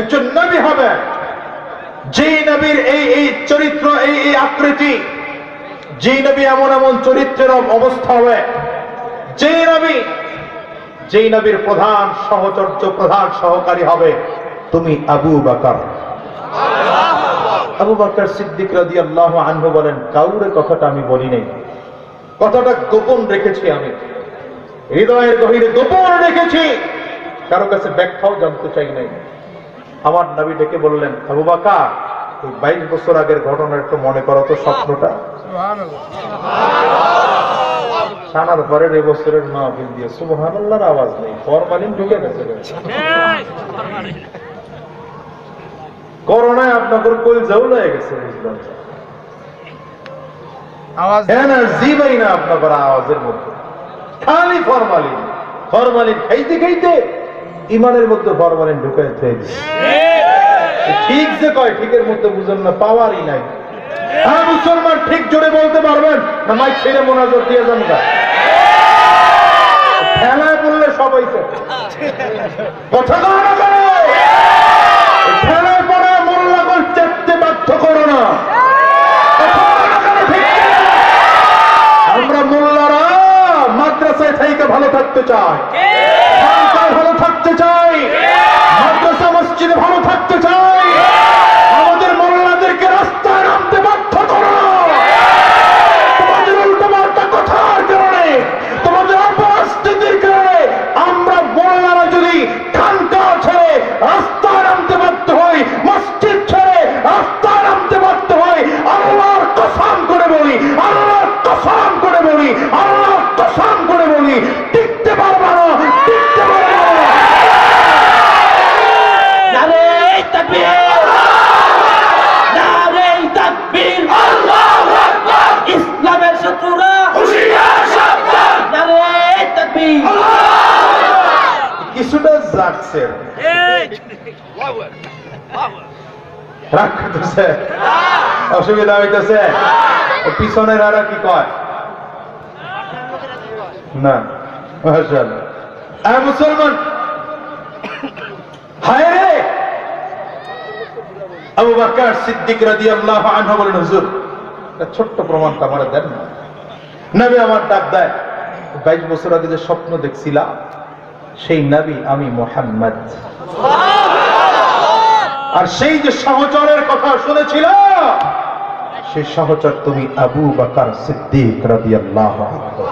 একজন নবী হবে, যেই নবীর এই চরিত্র, এই আকৃতি, যেই নবী এমন এমন চরিত্রের অবস্থা হবে, যেই নবীর প্রধান সহচর্য, প্রধান সহকারী হবে তুমি আবু বকর। আবু বকর সিদ্দিক রাদিয়াল্লাহু আনহু বলেন, কাউরে কথাটা আমি বলি নাই, কথাটা গোপন রেখেছি, আমি হৃদয়ের গভীরে গোপন রেখেছি, কারো কাছে ব্যাখ্যাও জানতে চাই নাই। আমার নবী ডেকে বললেন, আবু বকর, এই 22 বছর আগের ঘটনা একটু মনে করো তো, স্বপ্নটা। সানার পরের এই বছরের মাহফিল দিয়ে সুবহানাল্লাহর আওয়াজ নেই, ফরমালিন ঢুকে গেছে। করোনায় আপনাদের কই জাউলা হয়ে গেছে, বুঝলাম আওয়াজ এনার্জি পাই না আপনাদের আওয়াজের মধ্যে, খালি ফরমালিন। ফরমালিন খাইতে খাইতে ইমানের মধ্যে ফরমালিন ঢুকে দিয়েছে। ঠিক যে কয় ঠিকের মধ্যে বুঝেন না, পাওয়ারই নাই। হ্যাঁ মুসলমান, ঠিক জোরে বলতে পারবেন না? মাইক ছেড়ে মোনাজাত দিয়ে যান গা, খেলায় বললে সবাই কথা খেলায় পড়ে মোল্লা গোল চাপতে বাধ্য করো না। আমরা মোল্লারা মাদ্রাসায় থেকে ভালো থাকতে চাই, ভালো থাকতে চাই, মাদ্রাসা মসজিদে ভালো থাকতে চাই। আমাদের মোল্লাদেরকে রাস্তায় নামতে বাধ্য করো না। তোমাদের উল্টোপাল্টা কথার কারণে, তোমাদের অপস্থিতির কারণে আমরা মোল্লারা যদি খানকা ছেড়ে রাস্তায় নামতে বাধ্য হই, মসজিদ ছেড়ে রাস্তায় নামতে বাধ্য হই, আল্লাহর কসম করে বলি, আল্লাহর কসম করে বলি, আল্লাহর কসম করে বলি, টিকতে পারবো না, টিকতে পারবো না। নারে তাকবীর, নারে তাকবীর, আল্লাহু আকবার। ইসলামের শত্রুরা হুঁশিয়ার, সাবধান। নারে তাকবীর। কিছুটা জাগছে, রাগ করতেছে, অসুবিধা হইতেছে। পিছনের আর কি কয় না, মাশাআল্লাহ। মুসলমান, হায় রে, আবু বকর সিদ্দিক রাদিয়াল্লাহু আনহু বলেন, হুজুর ছোট্ট প্রমাণটা আমার দেন না। নবী আমার ডাক দেয়, 22 বছর আগে যে স্বপ্ন দেখছিলাম সেই নবী আমি মুহাম্মদ। আর সেই যে সহচরের কথা শুনেছিল, সেই সহচর তুমি আবু বকর সিদ্দিক রাদিয়াল্লাহু আনহু।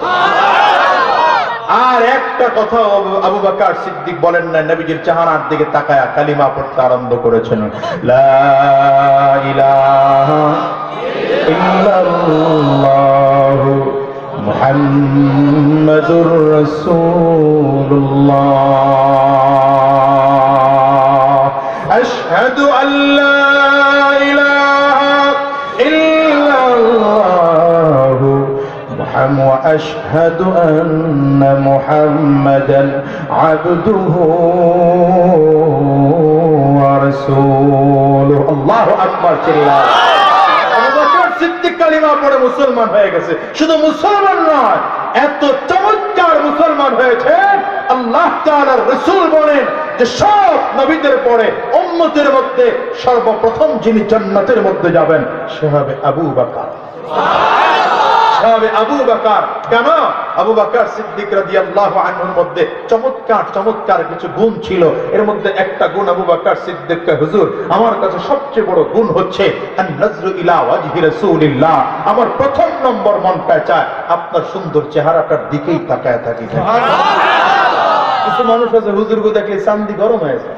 আর একটা কথা আবু বকর সিদ্দিক বলেন না, নবীজির চেহারার দিকে তাকায়া কালিমা পড়তে আরম্ভ করেছেন, লা ইলাহা ইল্লাল্লাহ মুহাম্মাদুর রাসূলুল্লাহ, আশহাদু আল্লা ইলাহা ইল্লাল্লাহ وأشهد أن محمدا عبده ورسوله। الله أكبر। আবু বকর সিদ্দিক কালিমা পড়ে মুসলমান হয়ে গেছে। শুধু মুসলমান নয়, এত চমৎকার মুসলমান হয়েছেন, আল্লাহ তাআলার রাসূল বলেন যে সব নবীদের পরে উম্মতের মধ্যে সর্বপ্রথম যিনি জান্নাতের মধ্যে যাবেন সে হবে আবু বকর। আবু বকর কেন? আবু বকর সিদ্দিক রাদিয়াল্লাহু আনহুর মধ্যে চমৎকার চমৎকার কিছু গুণ ছিল। এর মধ্যে একটা গুণ আবু বকর সিদ্দিককে, হুজুর আমার কাছে সবচেয়ে বড় গুণ হচ্ছে আন-নাজরু ইলা ওয়াজহি রাসূলিল্লাহ। আমার প্রথম নম্বর মনটা চায় আপনার সুন্দর চেহারাটার দিকেই তাকায় থাকি। কিছু মানুষ আছে হুজুরকে দেখলে চান্দি গরম হয়ে যায়,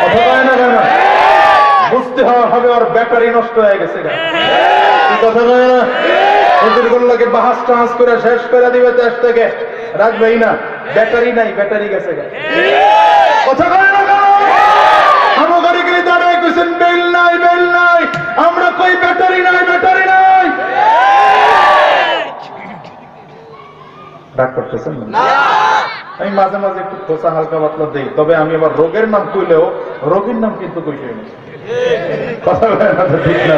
কথা কয় না কেন? বুঝতে হবে ওর ব্যাটারি নষ্ট হয়ে গেছে, কথা কয় না? হুজুরগুলোকে বাহাস টাহাস করে শেষ করে দিবে দেশ থেকে, রাখবেই না, ব্যাটারি নাই, ব্যাটারি গেছে। কথা কয় না কেন? আবু বকর দাঁড়ায় কইছেন বেল নাই, বেল নাই। আমরা কই ব্যাটারি নাই, ব্যাটারি নাই। রাগ করতেছেন না? আমি মাঝে মাঝে একটু খোসা হালকা পাতলা দেই, তবে আমি আবার রোগের নাম কইলেও রোগীর নাম কিন্তু কইতে না, কথা বলে না তো ঠিক না।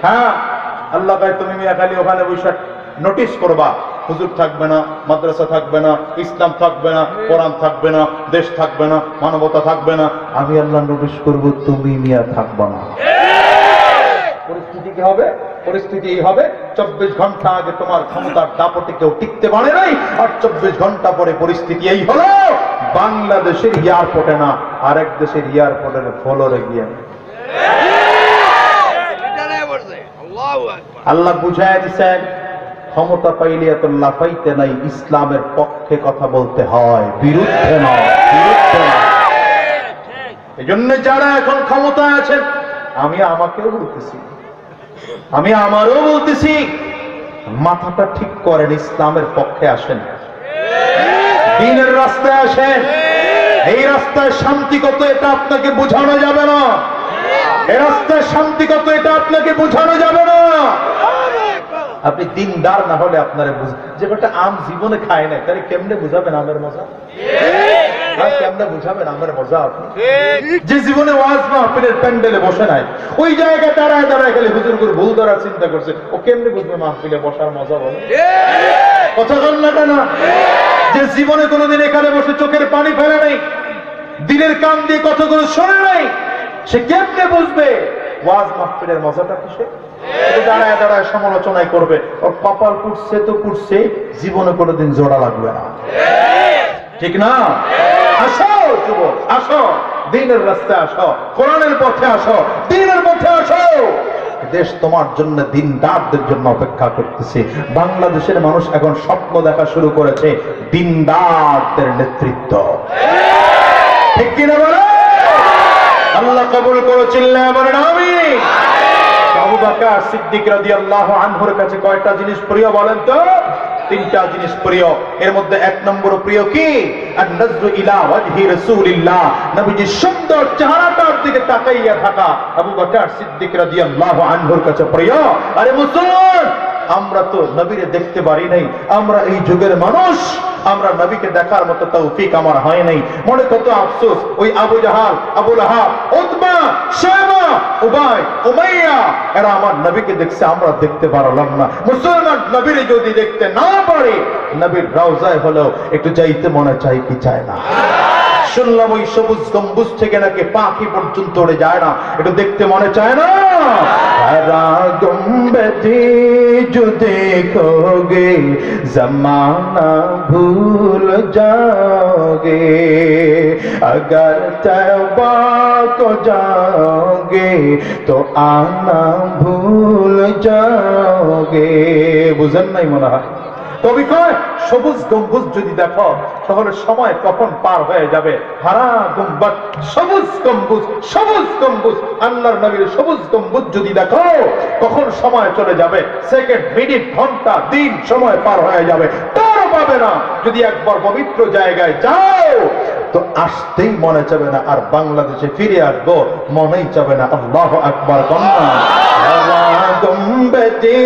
হ্যাঁ, আল্লাহ ভাই তুমি মিয়া খালি ওখানে বসে নোটিশ করবা, হুজুর থাকবে না, মাদ্রাসা থাকবে না, ইসলাম থাকবে না, কোরআন থাকবে না, দেশ থাকবে না, মানবতা থাকবে না। আমি আল্লাহ নোটিশ করব তুমি মিয়া থাকবা না। পরিস্থিতি কি হবে? পরিস্থিতি এই হবে, 24 ঘন্টা আগে তোমার ক্ষমতার দাপটে কেউ টিকতে পারে নাই, আর 24 ঘন্টা পরে পরিস্থিতি এই হলো বাংলাদেশের এয়ারপোর্টে না, আরেক দেশের এয়ারপোর্টের ফ্লোরে গিয়ে। আল্লাহ বুঝায় দিচ্ছেন ক্ষমতা পাইলে এত লাফাইতে নাই, ইসলামের পক্ষে কথা বলতে হয়, বিরুদ্ধে নয়, বিরুদ্ধে নয়। এই জন্য যারা এখন ক্ষমতায় আছেন, আমি আমাকেও বলতেছি, আমি আমারও বলতেছি, মাথাটা ঠিক করেন, ইসলামের পক্ষে আসেন, দ্বীনের রাস্তায় আসেন। এই রাস্তায় শান্তিগত, এটা আপনাকে বোঝানো যাবে না। এই রাস্তায় শান্তিগত, এটা আপনাকে বোঝানো যাবে না। আপনি দিনদার না হলে আপনারা যে বেটা আম জীবনে খায় না, তাহলে কেমনে বুঝাবেন আমের মজা? কেমনে বুঝাবেন আমের মজা? আপনি যে জীবনে ওয়াজ মাহফিলের প্যান্ডেলে বসে নাই, ওই জায়গায় দাঁড়ায় দাঁড়ায় খালি হুজুর করে ভুল ধরার চিন্তা করছে, ও কেমনে বুঝবে মাহফিলে বসার মজা? বলে কথা বল না কেন? যে জীবনে কোনোদিন এখানে বসে চোখের পানি ফেলে নাই, দিনের কান দিয়ে কথাগুলো শোনে নাই, সে কেমনে বুঝবে ওয়াজ মাহফিলের মজাটা কিসে? দাঁড়ায় দাঁড়ায় সমালোচনায় করবে, ওর কপাল পুড়ছে তো পুড়ছে, জীবনে কোনোদিন জোড়া লাগবে না, ঠিক না? আসো যুবক, আসো, দ্বীনের রাস্তায় আসো, কোরআনের পথে আসো, দ্বীনের পথে আসো। দেশ তোমার জন্য, দিনদারদের জন্য অপেক্ষা করতেছে। বাংলাদেশের মানুষ এখন স্বপ্ন দেখা শুরু করেছে দিনদারদের নেতৃত্ব, ঠিক কিনা বলে? আল্লাহ কবুল করে চিল্লায় বলেন আমিন। আবু বকর সিদ্দিক রাদিয়াল্লাহু আনহুর কাছে কয়টা জিনিস প্রিয় বলেন তো? তিনটা জিনিস প্রিয়। এর মধ্যে এক নম্বর প্রিয় কি? আন-নাজরু ইলা ওয়াজহি রাসূলিল্লাহ, নবীজির সুন্দর চেহারাটার দিকে তাকাইয়া থাকা আবু বকর সিদ্দিক রাদিয়াল্লাহু আনহুর কাছে প্রিয়। আরে মুসলমান, আমরা তো নবীরে দেখতে পারি নাই, আমরা এই যুগের মানুষ, আমরা নবীকে দেখার মতো তৌফিক আমার হয় নাই। মনে কত আফসোস, ওই আবু জাহাল, আবু লাহাব, উতবা, শায়বা, উবাই, উমাইয়া, এরা আমার নবীকে দেখছে, আমরা দেখতে পারলাম না। মুসলমান নবীরে যদি দেখতে না পারে, নবীর রওজায় হলেও একটু যাইতে মনে চাই কি চায় না? শুনলাম ওই সবুজ গম্বুজ থেকে নাকি পাখি পর্যন্ত উড়ে যায় না, একটু দেখতে মনে চায় না? हरा गुंबद जो देखोगे जमाना भूल जाओगे, अगर तौबा को जाओगे तो आना भूल जाओगे। बुझेन नहीं मने হয়? কবি কয় সবুজ গম্বুজ যদি দেখো তাহলে সময় কখন পার হয়ে যাবে। হারা গুম্বাদ, সবুজ গম্বুজ, সবুজ গম্বুজ, আল্লাহর নবীর সবুজ গম্বুজ যদি দেখো কখন সময় চলে যাবে, সেকেন্ড, মিনিট, ঘন্টা, দিন সময় পার হয়ে যাবে, তারও পাবে না। যদি একবার পবিত্র জায়গায় যাও তো আসতেই মনে চাবে না, আর বাংলাদেশে ফিরে আসবো মনেই চাবে না। আল্লাহু আকবার। কন্যা गुंबदे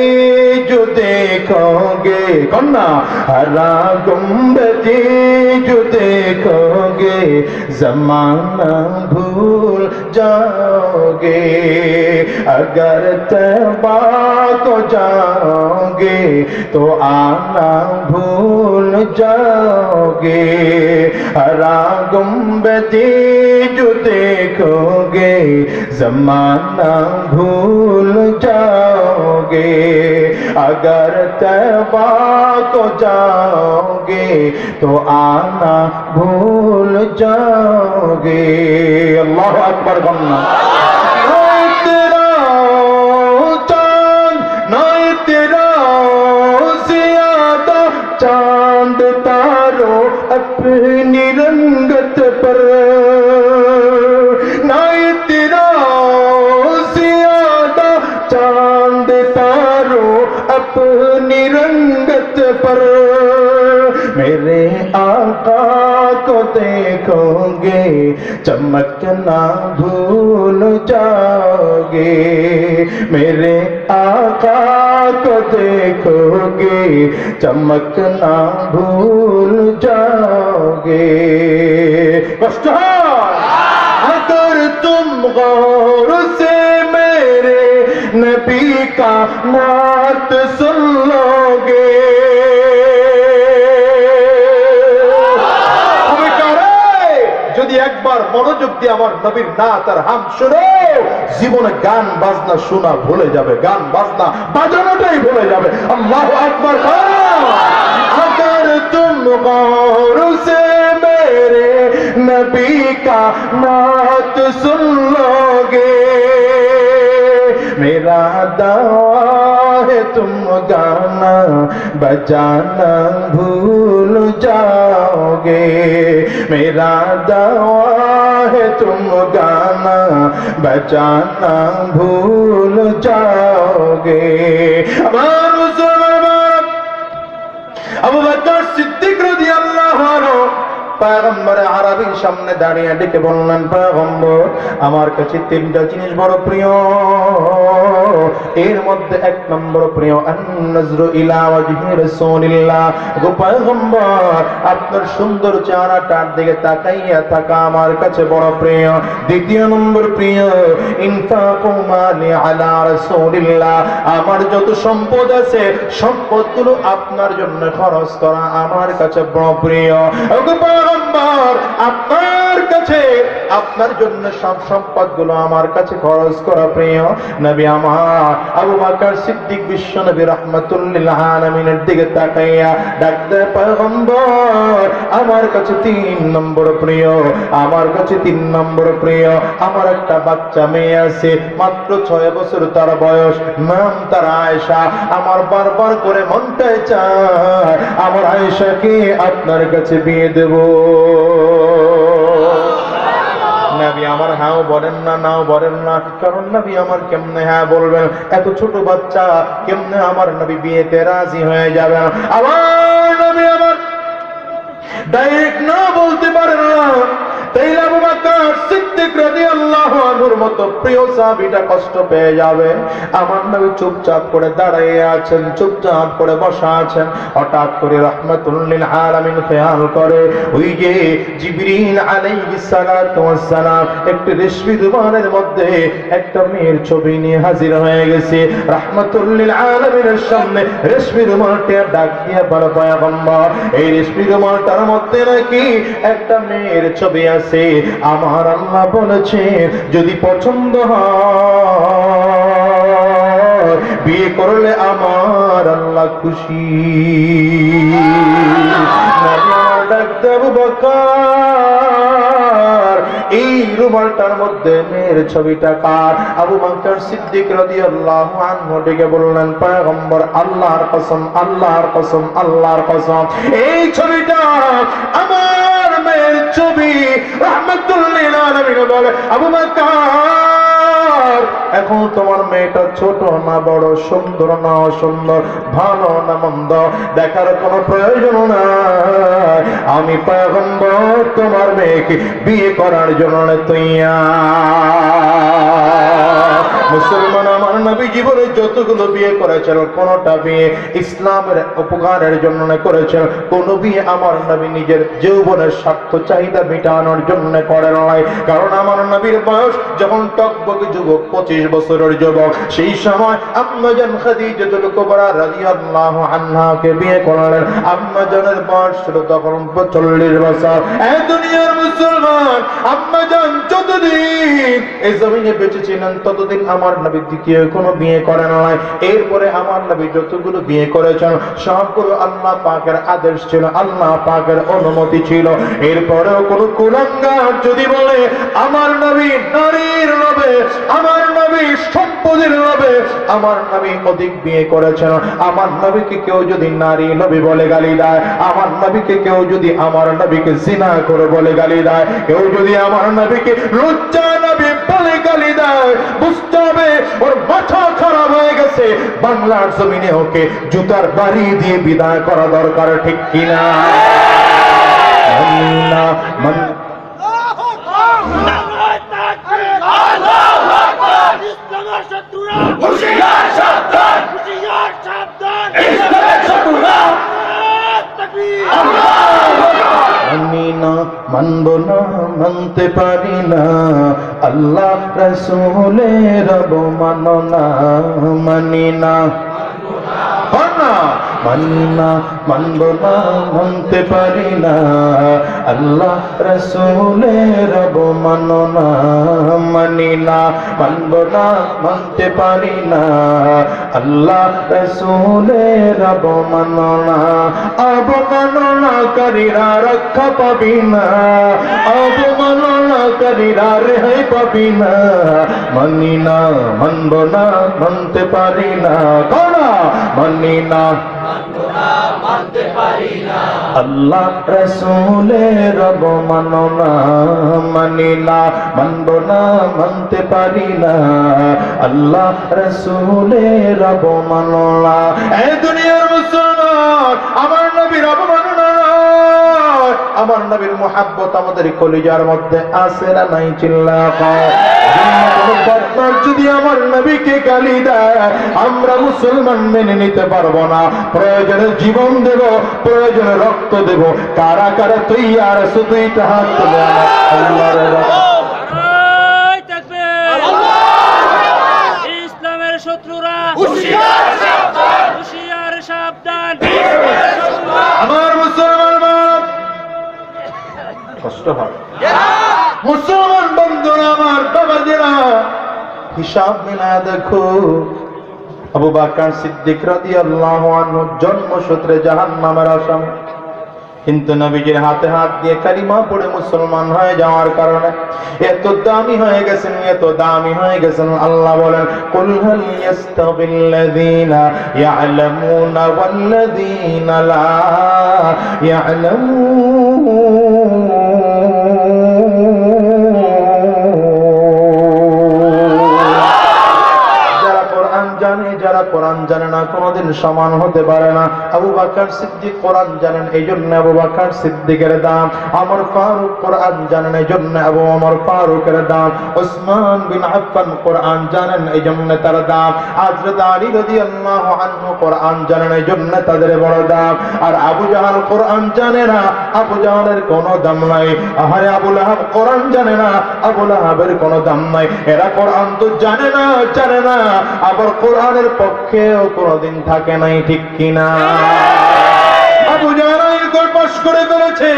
जो देखोगे, कन्ना हरा गुंबदे जो देखोगे जमाना भूल जाओगे, अगर तौबा को जाओगे तो आना भूल जाओगे। हरा गुंबदे जो देखोगे जमाना भूल जाओगे, अगर तौबा को जाओगे तो आना भूल जाओगे। अल्लाह अकबर। गन्ना तेरा चांद नहीं तेरा ज्यादा, चांद तारो अपनी रंगत पर, नहीं तेरा चांद तारो अपनी रंगत पर, मेरे आका को देखोगे चमकना भूल जाओगे, मेरे आका को देखोगे चमकना भूल जाओगे। कष्ट अगर तुम गौर से मेरे नबी का नात सुन लोगे, যদি একবার মনোযোগ দিয়ে আমার নবীর নাত আর হাম শুনো, জীবনে গান বাজনা শোনা ভুলে যাবে, গান বাজনা বাজানোটাই ভুলে যাবে। আল্লাহু আকবার। अगर तुम गौर से मेरे नबी का नात सुन लोगे, मेरा दावा है तुम गाना बजाना भूल जाओगे, मेरा दावा है तुम गाना बजाना भूल जाओगे। আবু বকর সিদ্দিক রাদিয়াল্লাহু আনহু পয়গম্বর আরবীর সামনে দাঁড়িয়ে ডেকে বললেন, পয়গম্বর আমার কাছে তিনটা জিনিস বড় প্রিয়, এর মধ্যে এক নম্বর প্রিয় আন-নাজরু ইলা ওয়াজহি রাসূলিল্লাহ। গো পয়গম্বর আপনার সুন্দর চেহারাটার দিকে তাকাইয়া থাকা আমার কাছে বড় প্রিয়। দ্বিতীয় নম্বর প্রিয় ইনফাকু মালি আলা রাসূলিল্লাহ, আমার যত সম্পদ আছে সম্পদগুলো আপনার জন্য খরচ করা আমার কাছে বড় প্রিয়। গো পয়গম্বর আপনার কাছে আপনার জন্য সব সম্পদগুলো আমার কাছে খরচ করা প্রিয়। নবী আমার আবু বকর সিদ্দিক বিশ্ব নবী রাহমাতুল লিল আলামিনের দিকে তাকাইয়া ডাকতে, পয়গম্বর আমার কাছে তিন নম্বর প্রিয়, আমার কাছে তিন নম্বর প্রিয়। আমার একটা বাচ্চা মেয়ে আছে, মাত্র 6 বছর তার বয়স, নাম তার আয়েশা। আমার বারবার করে মনটাই চায় আমার আয়েশাকে আপনার কাছে বিয়ে দেব। নবী আমার হ্যাঁ বলেন না, নাও বলেন না, কারণ নবী আমার কেমনে হ্যাঁ বলবেন? এত ছোট বাচ্চা কেমনে আমার নবী বিয়েতে রাজি হয়ে যাবেন? আমার নবী আমার ডাইরেক্ট না বলতে পারেন না। তাই আবু বকর সিদ্দিক রাদিয়াল্লাহু আনহুর মতো প্রিয় সাহাবীটা কষ্ট পেয়ে যাবে। আমার নবী চুপচাপ করে দাঁড়িয়ে আছেন, চুপচাপ করে বসা আছেন। হঠাৎ করে রাহমাতুল লিল আলামিন খেয়াল করে ওই যে জিবরিল আলাইহিস সালাতু ওয়াস সালাম একটি রেশমি রুমালের মধ্যে একটা মেয়ের ছবি নিয়ে হাজির হয়ে গেছে। রাহমাতুল লিল আলামিনের সামনে রেশমি রুমালটা ডাক দিয়ে বলে, পয়গম্বর এই রেশমি রুমালটার মধ্যে নাকি একটা মেয়ের ছবি আছে। আমার আল্লাহ বলেছেন যদি পছন্দ হয় বিয়ে করলে আমার আল্লাহ খুশি। নবী আমার ডাকতে, আবু বকর এই রুমালটার মধ্যে মেয়ের ছবিটা কার? আবু বকর সিদ্দিক রাদিয়াল্লাহু আনহু ডেকে বললেন, পয়গম্বর আল্লাহর কসম, আল্লাহর কসম, আল্লাহর কসম এই ছবিটা আমার মেয়ের ছবি। রাহমাতুল লিল আলামিন বলে, আবু বকর এখন তোমার মেয়েটা ছোট না বড়, সুন্দর না অসুন্দর, ভালো না মন্দ দেখার কোনো প্রয়োজন নাই। আমি পয়গম্বর তোমার মেয়েকে বিয়ে করার জন্য তৈয়ার। মুসলমান আমার নবী জীবনে যতগুলো বিয়ে করেছেন কোনটা বিয়ে ইসলামের উপকারের জন্য করেছেন, কোন বিয়ে আমার নবী নিজের যৌবনের স্বার্থ চাহিদা মেটানোর জন্য করেন নাই। কারণ আমার নবীর বয়স যখন টকবকে যুবক 25 বছরের যুবক, সেই সময় আম্মা জান খাদিজাতুল কুবরা রাদিয়াল্লাহু আনহাকে বিয়ে করলেন। আম্মা জানের বয়স ছিল তখন 40 বছর। এই দুনিয়ার মুসলমান আম্মা জান যতদিন এই জমিনে বেঁচে ছিলেন ততদিন আমার নবী দ্বিতীয় কোনো বিয়ে করেন নাই। এরপরে আমার নবী যতগুলো বিয়ে করেছেন সবগুলো আল্লাহ পাকের আদেশ ছিল, আল্লাহ পাকের অনুমতি ছিল। এরপরেও কোন কুলাঙ্গার যদি বলে আমার নবী নারীর লোভে, আমার নবী সম্পদের লোভে আমার নবী অধিক বিয়ে করেছেন, আমার নবীকে কেউ যদি নারী নবী বলে গালি দেয়, আমার নবীকে কেউ যদি আমার নবীকে জিনা করে বলে গালি দেয়, কেউ যদি আমার নবীকে লজ্জা নবী বলে গালি দেয়, বুঝতে হবে ওর মাথা খারাপ হয়ে গেছে। বাংলার জমিনে ওকে জুতার বাড়ি দিয়ে বিদায় করা দরকার, ঠিক কিনা? মানি না, মানব না, মানতে পারি না, আল্লাহ রাসূলের অবমাননা মানি না, মানি না, মানব না, মানতে পারি না, আল্লাহ রাসূলের অবমাননা মানি না, মানব না, মানতে পারি না, আল্লাহ রাসূলের অবমাননা। অবমাননা অবমাননাকারীরা রক্ষা পাবি না, অবমাননাকারীরা রেহাই পাবি না। মানি না, মানব না, মানতে পারি না, কোনা মানি না, আল্লাহ রসুলের অবমাননা মানি না, মানব না, মানতে পারি না, আল্লাহ রসুলের অবমাননা। এই দুনিয়ার মুসলমান, আমার নবীর অবমাননা, আমার নবীর মুহাব্বত আমাদের কলিজার মধ্যে আছে না নাই? চিল্লা কও। যদি আমার নবীকে গালি দেয়, আমরা মুসলমান মেনে নিতে পারবো না। প্রয়োজনে জীবন দেব, প্রয়োজনে রক্ত দেব। কারা কারা তৈয়ার আছে? দুইটা হাত তুলে আল্লাহর ইসলামের শত্রুরা হুঁশিয়ার সাবধান। আমার মুসলমান কষ্ট হয়। মুসলমান বন্ধুরা, আমার বাবাজিরা, হিসাব মিলা দেখো। আবু বকর সিদ্দিক রাদিয়াল্লাহু আনহু জন্মসূত্রে জাহান্নামের আসামি, কিন্তু নবীজির হাতে হাত দিয়ে কালিমা পড়ে মুসলমান হয়ে যাওয়ার কারণে এত দামি হয়ে গেছেন, এত দামি হয়ে গেছেন। আল্লাহ বলেন, কুল হাল ইয়াস্তাবিল্লাযীনা ইয়ালামুনা ওয়াল্লাযীনা লা ইয়ালামুন। যারা কোরআন জানে না কোনদিন সমান হতে পারে না। আবু বকর সিদ্দিক কোরআন জানেন, এই জন্য আবু বকর সিদ্দিকের দাম। ওমর ফারুক কোরআন জানেন, এই জন্য আবু ওমর ফারুকের দাম। ওসমান বিন আফফান কোরআন জানেন, এই জন্য তার দাম। হযরত আলী রাদিয়াল্লাহু আনহু কোরআন জানেন, এই জন্য তাদের বড় দাম। আর আবু জাহাল কোরআন জানে না, আবু জাহালের কোনো দাম নাই। আরে আবু লাহাব কোরআন জানে না, আবু লাহাবের কোনো দাম নাই। এরা কোরআন তো জানে না, আবার কোরআনের পক্ষেও কোনদিন থাকে নাই, ঠিক কিনা? আবু জাহল আইন পাশ করে ফেলেছে।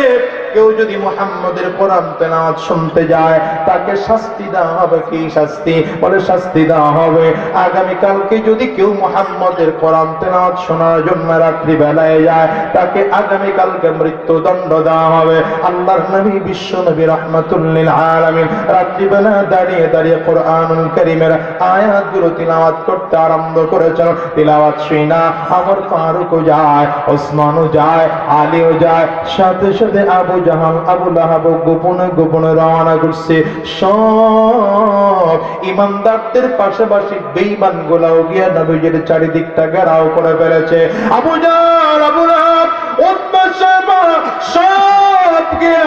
কেউ যদি মুহাম্মদের কোরআন তেলাওয়াত শুনতে যায়, তাকে শাস্তি দেওয়া হবে। কি শাস্তি? বলে শাস্তি দেওয়া হবে। আগামী কালকে যদি কেউ মুহাম্মদের কোরআন তেলাওয়াত শোনার জন্য রাত্রি বেলায় যায়, তাকে আগামী কালকে মৃত্যুদণ্ড দেওয়া হবে। আল্লাহর নবী, বিশ্ব নবী রাহমাতুল লিল আলামিন রাত্রি বেলা দাঁড়িয়ে দাঁড়িয়ে কোরআনুল কারীমের আয়াতগুলো তিলাওয়াত করতে আরম্ভ করেছেন। তিলাওয়াত শুনা ওমর ফারুকও যায়, ওসমানও যায়, আলীও যায়, সাথে সাথে আবু জাহাল, আবু লাহাব গোপনে গোপনে রওনা করছে। সব ইমানদারদের পাশাপাশি বেঈমান গুলাও গিয়ে নবীজির চারিদিকটা ঘেরাও করে ফেলেছে। আবু জাহাল, আবু লাহাব, উতবা, শায়বা সব গিয়া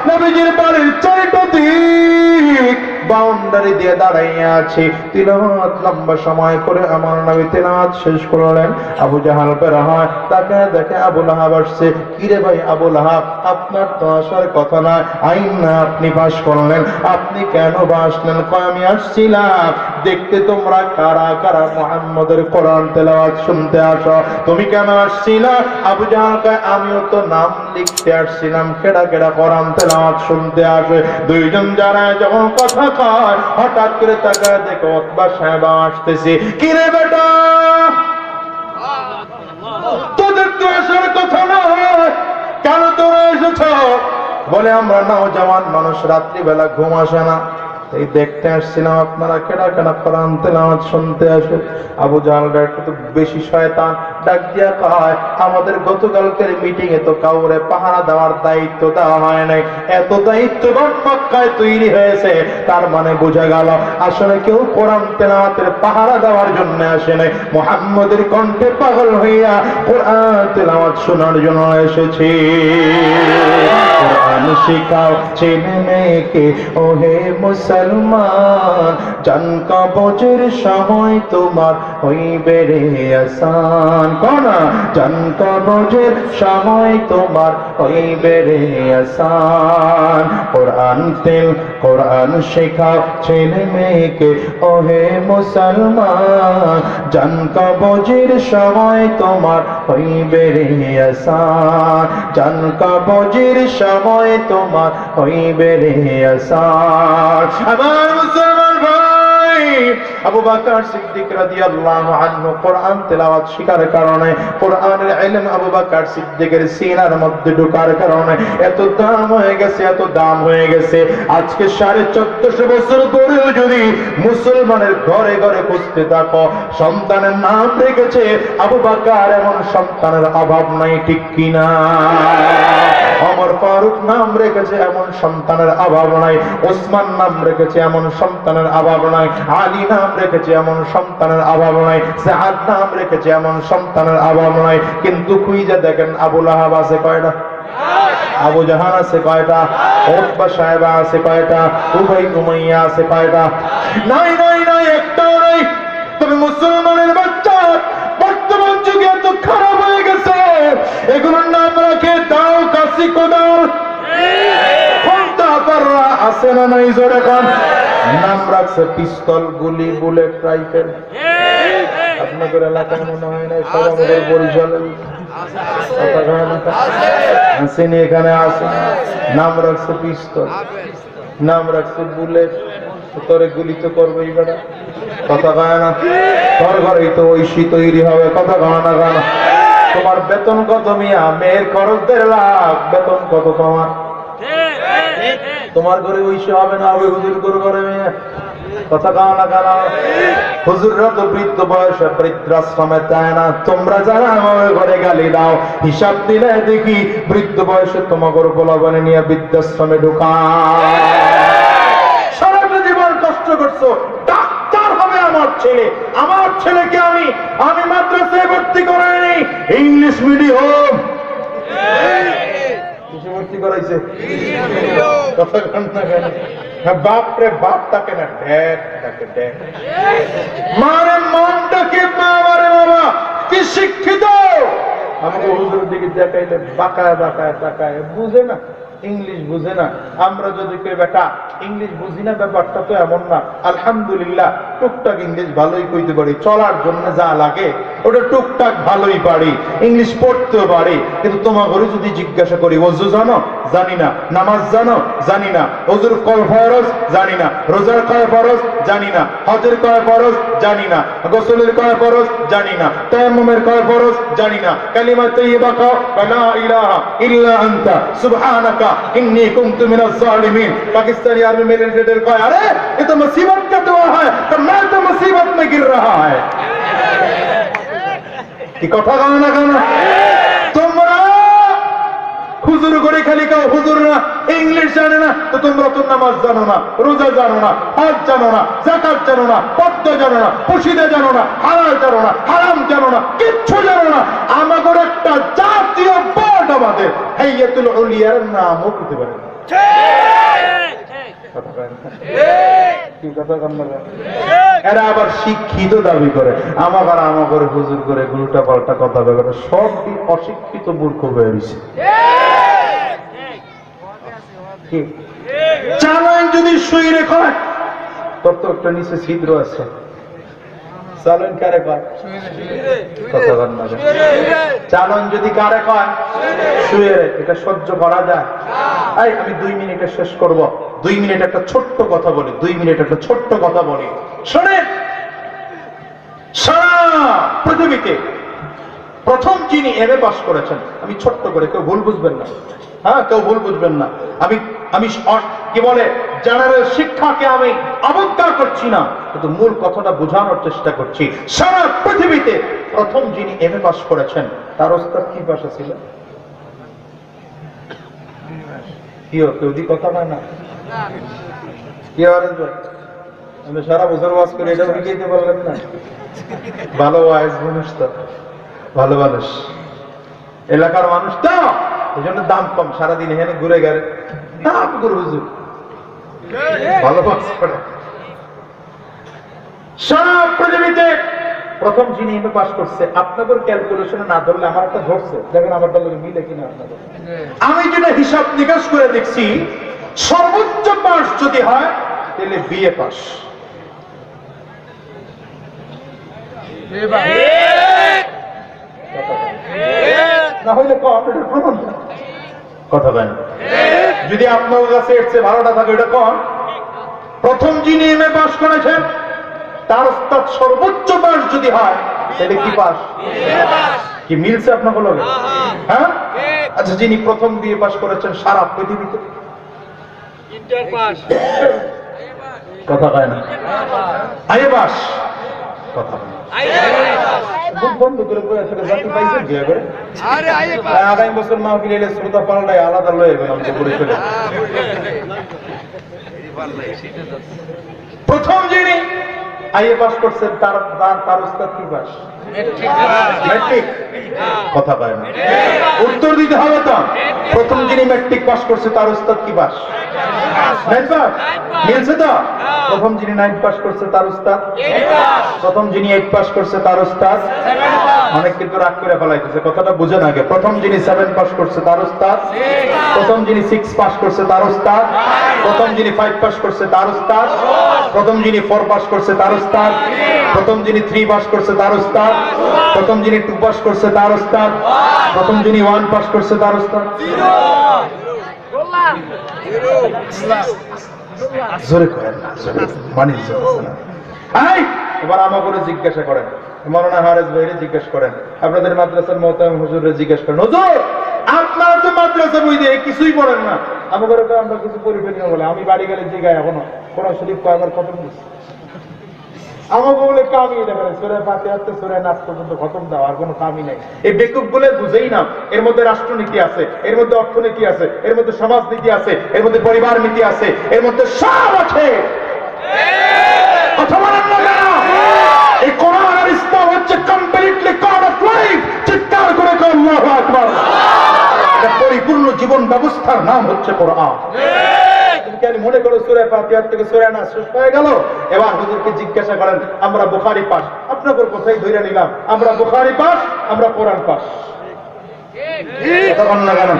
নবীজির বাড়ির চারিটা দিক বাউন্ডারি দিয়ে দাঁড়াইয়া আছে। তিলাওয়াত লম্বা সময় করে আমার নবী তিলাওয়াত শেষ করলেন। আবু জাহাল বের হয়, তাকে দেখে আবু লাহাব আসছে। কিরে ভাই আবু লাহাব, আপনার তো আসার কথা না, আইন না আপনি পাশ করলেন, আপনি কেন আসলেন? কয় আমি আসছিলাম দেখতে তোমরা কারা কারা মুহাম্মদের কোরআন তেলাওয়াত শুনতে আসো। তুমি কেন আসছিলা? আবু জাহাল কয়, আমিও তো নাম লিখতে আসছিলাম, কেডা কেডা কোরআন তেলাওয়াত শুনতে আসে। দুইজন যারা যখন কথা কয়, হঠাৎ করে তাকায় দেখো উতবা সাহেব আসতেছে। কিরে বেটা, তোদের তো আসার কথা নয়, কেন তোরা এসেছ? বলে আমরা নওজওয়ান মানুষ, রাত্রিবেলা ঘুম আসে না, এই দেখতে আসছিলাম আপনারা কেডা কেডা কোরআন তেলাওয়াত শুনতে আসে। আবু জাহাল একটু বেশি শয়তান, ডাক দিয়া কয়, আমাদের গতকালকের মিটিং এ তো কাউরে পাহারা দেওয়ার দায়িত্ব দেওয়া হয় নাই, এত দায়িত্ববান মক্কায় তৈরি হয়েছে, তার মানে বোঝা গেল আসলে কেউ কোরআন তেলাওয়াতের পাহারা দেওয়ার জন্য আসে নাই, মুহাম্মদের কণ্ঠে পাগল হইয়া কোরআন তেলাওয়াত শোনার জন্য এসেছে। কোরআন শিখাও ছেলে মেয়েকে ওহে মুসলমান, জান কবজের সময় তোমার হইবে রে আসান। কোন জান কবজের সময় তোমার হইবে রে আসান। কোরআন শেখাও ছেলে মেয়েকে ওহে মুসলমান, জান কবজের সময় তোমার হইবে রে আসান। জান কবজের সময় তোমার হইবে রে আসান। আমার মুসলমান ভাই, আবু বকর সিদ্দিক রাদিয়াল্লাহু আনহু কোরআন তেলাওয়াত শিখার কারণে, কোরআনের ইলম আবু বকর সিদ্দিকের সিনার মধ্যে ঢোকার কারণে এত দাম হয়ে গেছে, এত দাম হয়ে গেছে। আজকে 1450 বছর পরেও যদি মুসলমানের ঘরে ঘরে খুঁজতে থাকো, সন্তানের নাম রেখেছে আবু বকর, এমন সন্তানের অভাব নাই, ঠিক কিনা? ওমর ফারুক নাম রেখেছে, এমন সন্তানের অভাব নাই। ওসমান নাম রেখেছে, এমন সন্তানের অভাব নাই। আলী নাম রেখেছে, এমন সন্তানের অভাব নাই। সাদ নাম রেখেছে, এমন সন্তানের অভাব নাই। কিন্তু খুঁজে দেখেন আবু লাহাব আছে কয়টা? আবু জাহাল আছে কয়টা? উতবা সাহেবা আছে কয়টা? উবাই উমাইয়া আছে কয়টা? নাই নাই নাই, একটাও নাই। তবে মুসলমানের বাচ্চা বর্তমান যুগে এত খারাপ হয়ে গেছে, এগুলোর নাম রাখে দাও, কাশি, কোদাল, আছে না নাই? জোরে কান। নাম রাখছে পিস্তল, গুলি, বুলেট, রাইফেল। আপনাদের এলাকায় মনে হয় না, সব আমাদের বরিশালের আসেনি, এখানে আসে। নাম রাখছে পিস্তল, নাম রাখছে বুলেট। তোরে গুলি তো করবেই বেটা, কথা কয় না? তোর ঘরেই তো ঐশী তৈরি হবে, কথা কয় না? কেন? তোমার বেতন কত মিয়া? মেয়ের খরচ 1.5 লাখ, বেতন কত তোমার? তোমার ঘরে ঐশী হবে না, হবে হুজুর ঘরে মেয়ে, কথা কয় না? কেন? হুজুররা তো বৃদ্ধ বয়সে বৃদ্ধাশ্রমে যায় না। তোমরা যারা আমার ঘরে গালি দাও, হিসাব দিলে দেখি বৃদ্ধ বয়সে তোমার বলাবনে নিয়ে বৃদ্ধাশ্রমে ঢুকা। সারাটা জীবন কষ্ট করছো, ডাক্তার হবে আমার ছেলে। আমার ছেলেকে আমি মাদ্রাসায় ভর্তি করাইনি, ইংলিশ মিডিয়াম ভর্তি করাইছে। কথা কন না কেন? বাপ রে বাপ তাকে না, ড্যাড তাকে ড্যাড, মারে মনটাকে বাবারে বাবা কি শিক্ষিত। আমাকে হুজুরের দিকে দেখাইলে বাঁকায় বাঁকায় তাকায়, বুঝে না, ইংলিশ বুঝে না। আমরা যদি কই বেটা ইংলিশ বুঝি না, ব্যাপারটা তো এমন না। আলহামদুলিল্লাহ টুকটাক ইংলিশ ভালোই কইতে পারি, চলার জন্য যা লাগে ওটা টুকটাক ভালোই পারি, ইংলিশ পড়তেও পারি। কিন্তু তোমার ঘরে যদি জিজ্ঞাসা করি ওযু জানো? জানি না। নামাজ জানো? জানি না। ওযুর কয় ফরজ? জানি না। রোজার কয় ফরজ? জানি না। হজের কয় ফরজ? জানি না। গোসলের কয় ফরজ? জানি না। তায়াম্মুমের কয় ফরজ? জানি না। কালিমা তাইয়্যিবা কও, লা ইলাহা ইল্লা আনতা সুবহানাকা ইন্নী কুনতু মিনাজ জালিমিন। পাকিস্তানি आर्मी मिलिट्री कहा, अरे ये तो मुसीबत का दुआ है, तो मैं तो मुसीबत में गिर रहा है। কি কথা কও না কেন? তোমরা হুজুর করে খালি কাও হুজুর না, ইংলিশ জানে না, তো তোমরা তো নামাজ জানো না, রোজা জানো না, হজ জানো না, যাকাত জানো না, পর্দা জানো না, পুশিদা জানো না, হালাল জানো না, হারাম জানো না, কিচ্ছু জানো না। আমাদের একটা জাতীয় বোর্ড আমাদের হাইয়াতুল উলিয়ার নামও দিতে পারে না। এরা আবার শিক্ষিত দাবি করে, আমার হুজুর করে উল্টা পাল্টা কথা বলে, সব অশিক্ষিত মূর্খ হয়ে গেছে। চালান যদি শুই রেখো, তোর তো একটা নিচে ছিদ্র আছে, চালান কারে কয়? চালন যদি কারে কয়? শুয়ে। এটা সহ্য করা যায়? আমি 2 মিনিটে শেষ করব। 2 মিনিট একটা ছোট্ট কথা বলি, 2 মিনিট একটা ছোট্ট কথা বলি, শোনেন। সারা পৃথিবীতে প্রথম যিনি এমএ পাস করেছেন, আমি ছোট্ট করে, কেউ ভুল বুঝবেন না, হ্যাঁ কেউ ভুল বুঝবেন না, আমি কি বলে জেনারেল শিক্ষাকে আমি অবজ্ঞা করছি না, কিন্তু মূল কথাটা বোঝানোর চেষ্টা করছি। সারা পৃথিবীতে প্রথম যিনি এমএ পাস করেছেন, তার ওস্তাদ কি ভাষা ছিল? কেউ দি কথা হয় না, কি আমি সারা বছর ওয়াজ করে এটা বুঝাইতে পারলেন না? ভালো ওয়াজ মানুষ তো, ভালো মানুষ, এলাকার মানুষ তো, এই জন্য দাম কম, সারাদিন এখানে ঘুরে গেলে দাম করে হুজুর ভালো ওয়াজ করে। সারা পৃথিবীতে প্রথম যিনি এমএ পাস করছে, আপনাদের ক্যালকুলেশনে না ধরলে আমার একটা ধরছে, দেখেন আমারটা মিলে কিনা আপনাদের। আমি যেটা হিসাব নিকাশ করে দেখছি, সর্বোচ্চ পাস যদি হয় তাহলে বিএ পাস, না হইলে কথা বলেন। যদি আপনার কাছে এর চেয়ে ভালোটা থাকে, এটা কন। প্রথম যিনি এমএ পাস করেছেন তার উস্তাদ সর্বোচ্চ পাস যদি হয় তাহলে কি পাস? কি মিলছে আপনাকে লগে? হ্যাঁ, আচ্ছা, যিনি প্রথম বিএ পাস করেছেন সারা পৃথিবীতে, ইন্টার পাস, কথা কয় না, আইএ পাস, কথা বলে মুখ বন্ধ করে বসে থেকে জাতি পাইছে বিয়ে করে। আরে আইয়ে পাস, আগামী বছর মাহফিল এলে শ্রোতা পাল্টায় আলাদা লয়ে গেলাম তো করে ফেলে। প্রথম যিনি আইএ পাস করছেন তার উস্তাদ কি পাস? ম্যাট্রিক, কথা কয় না, উত্তর দিতে হবে তো। প্রথম যিনি ম্যাট্রিক পাস করছে তার উস্তাদ কি পাস? নাইন পাস, মিলছে তো? প্রথম যিনি 9 পাস করছে তার উস্তাদ, প্রথম যিনি 8 পাস করছে তার উস্তাদ। অনেক কিন্তু রাগ করে ফেলাইতেছে, কথাটা বুঝেন আগে। প্রথম যিনি 7 পাস করছে তার উস্তাদ, প্রথম যিনি 6 পাস করছে তার উস্তাদ, প্রথম যিনি 5 পাস করছে তার উস্তাদ, প্রথম যিনি 4 পাস করছে তার উস্তাদ, প্রথম যিনি 3 পাস করছে তার উস্তাদ, প্রথম যিনি 2 পাস করছে তার উস্তাদ, প্রথম যিনি 1 পাস করছে তার উস্তাদ। জোরে করেন না, মানি এবার আমাকে জিজ্ঞাসা করেন, মাওলানা হারেস ভাইরে জিজ্ঞেস করেন, আপনাদের মাদ্রাসার মোহতামিম হুজুরে জিজ্ঞেস করেন, হুজুর আপনারা তো মাদ্রাসা বই দিয়ে কিছুই পড়েন না, আমাদের তো আমরা কিছু করি ফেলি না বলে। আমি বাড়ি গেলে জিগাই এখনো কোরআন শরীফ কয়বার খতম দিচ্ছি, আমাকে বলে কামই দেখেন সূরা ফাতিহা থেকে সূরা নাস পর্যন্ত খতম দাও, আর কোনো কামই নাই। এই বেকুব বলে বুঝেই না এর মধ্যে রাষ্ট্রনীতি আছে, এর মধ্যে অর্থনীতি আছে, এর মধ্যে সমাজনীতি আছে, এর মধ্যে পরিবার নীতি আছে, এর মধ্যে সব আছে। কথা বলেন না কেন? এই কোরআন আর ইসলাম হচ্ছে কমপ্লিটলি কোড অফ লাইফ। চিৎকার করে আল্লাহু আকবার। এটা পরিপূর্ণ জীবন ব্যবস্থার নাম হচ্ছে কোরআন। তুমি মনে করো সূরা ফাতিহা থেকে সূরা নাস শেষ হয়ে গেল, এবার হুজুরকে জিজ্ঞাসা করেন আমরা বুখারী পাস, আপনাদের কথাই ধরে নিলাম আমরা বুখারী পাস, আমরা কোরআন পাস। কথা বলেন না কেন?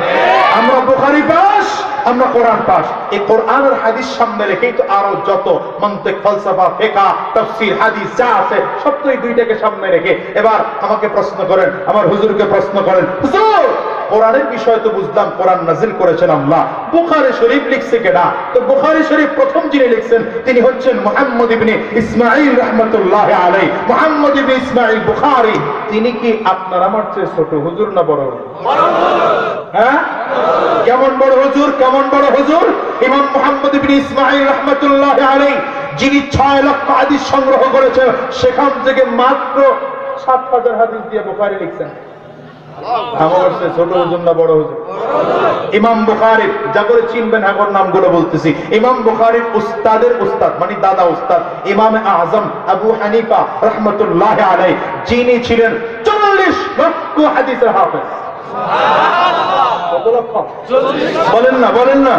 আমরা বুখারী পাস, আমরা কোরআন পাস। এই কোরআন আর হাদিস সামনে রেখেই তো আরো যত মন্তিক, ফালসাফা, ফিকহ, তাফসীর, হাদিস যা আছে সব তো এই দুইটাকে সামনে রেখে। এবার আমাকে প্রশ্ন করেন, আমার হুজুরকে প্রশ্ন করেন, হুজুর কোরআনের বিষয় তো বুঝলাম কোরআন নাজিল করেছেন আল্লাহ, বুখারী শরীফ লিখছে কেডা? তো বুখারী শরীফ প্রথম যিনি লিখছেন তিনি হচ্ছেন মুহাম্মদ ইবনে ইসমাঈল রাহমাতুল্লাহি আলাইহি। মুহাম্মদ ইবনে ইসমাঈল বুখারী, তিনি কি আপনার আমার চেয়ে ছোট হুজুর না বড় হুজুর? হ্যাঁ, কেমন বড় হুজুর, কেমন বড় হুজুর? ইমাম মুহাম্মদ ইবনে ইসমাঈল রাহমাতুল্লাহি আলাইহি যিনি 6 লক্ষ হাদিস সংগ্রহ করেছেন, সেখান থেকে মাত্র 7000 হাদিস দিয়ে বুখারী লিখছেন। আমার ছোট হুজুর না বড় হুজুর? ইমাম বুখারী, যা করে চিনবেন এখন নামগুলো বলতেছি। ইমাম বুখারীর উস্তাদের উস্তাদ মানে দাদা উস্তাদ ইমাম আযম আবু হানিফা রাহমাতুল্লাহি আলাইহি, যিনি ছিলেন 40 লক্ষ হাদিসের হাফেজ। কত লক্ষ? বলেন না, বলেন না।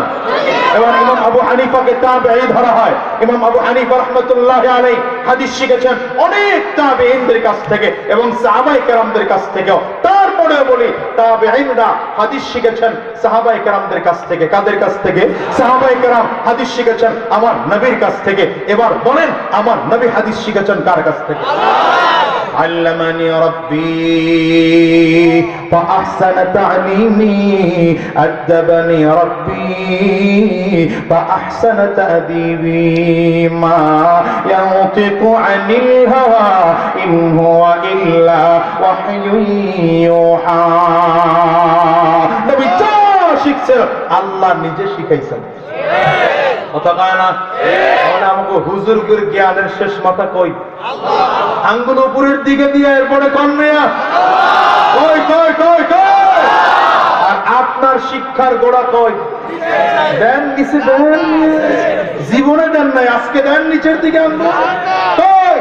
এবার ইমাম আবু হানিফাকে তাবেঈ ধরা হয়। ইমাম আবু হানিফা রাহমাতুল্লাহি আলাইহি হাদিস শিখেছেন অনেক তাবেঈনদের কাছ থেকে এবং সাহাবায়ে কেরামদের কাছ থেকেও। তারপরে বলি তাবেঈনরা হাদিস শিখেছেন সাহাবায়ে কেরামদের কাছ থেকে। কাদের কাছ থেকে? সাহাবায়ে কেরাম হাদিস শিখেছেন আমার নবীর কাছ থেকে। এবার বলেন আমার নবী হাদিস শিখেছেন কার কাছ থেকে? علمني ربي فأحسن تعليمي أدبني ربي فأحسن تأديبي ما ينطق عن الهوى إن هو إلا وحي يوحى নবী যা শিখছেন আল্লাহ নিজে শিখাইছেন। কথা কয় না? আমাকে হুজুরগুর জ্ঞানের শেষ মাথা কই? আঙ্গুল উপরের দিকে দিয়ে এরপরে কন্যা কই কই কই কই। আর আপনার শিক্ষার গোড়া কই? দেন নিচে, দেন জীবনে দেন নাই, আজকে দেন নিচের দিকে আনবো কই?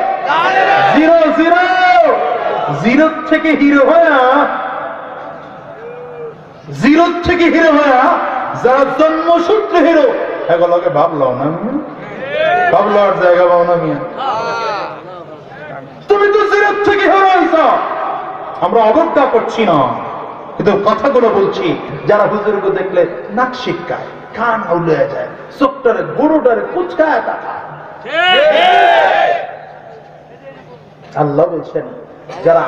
জিরো জিরো, জিরো থেকে হিরো হয়া, জিরো থেকে হিরো হয়া যারা জন্মসূত্রে হিরো এগুলোকে ভাবলো না, ভাবলো আর জায়গা পাও না মিয়া। তুমি তো জিরো থেকে হিরো হইছ। আমরা অবজ্ঞা করছি না, কিন্তু কথাগুলো বলছি যারা হুজুরকে দেখলে নাক শিক্ষায়, কান আউলে যায়, চোখটারে গোড়োটারে কুচকায় তাকায়। আল্লাহ বলছেন যারা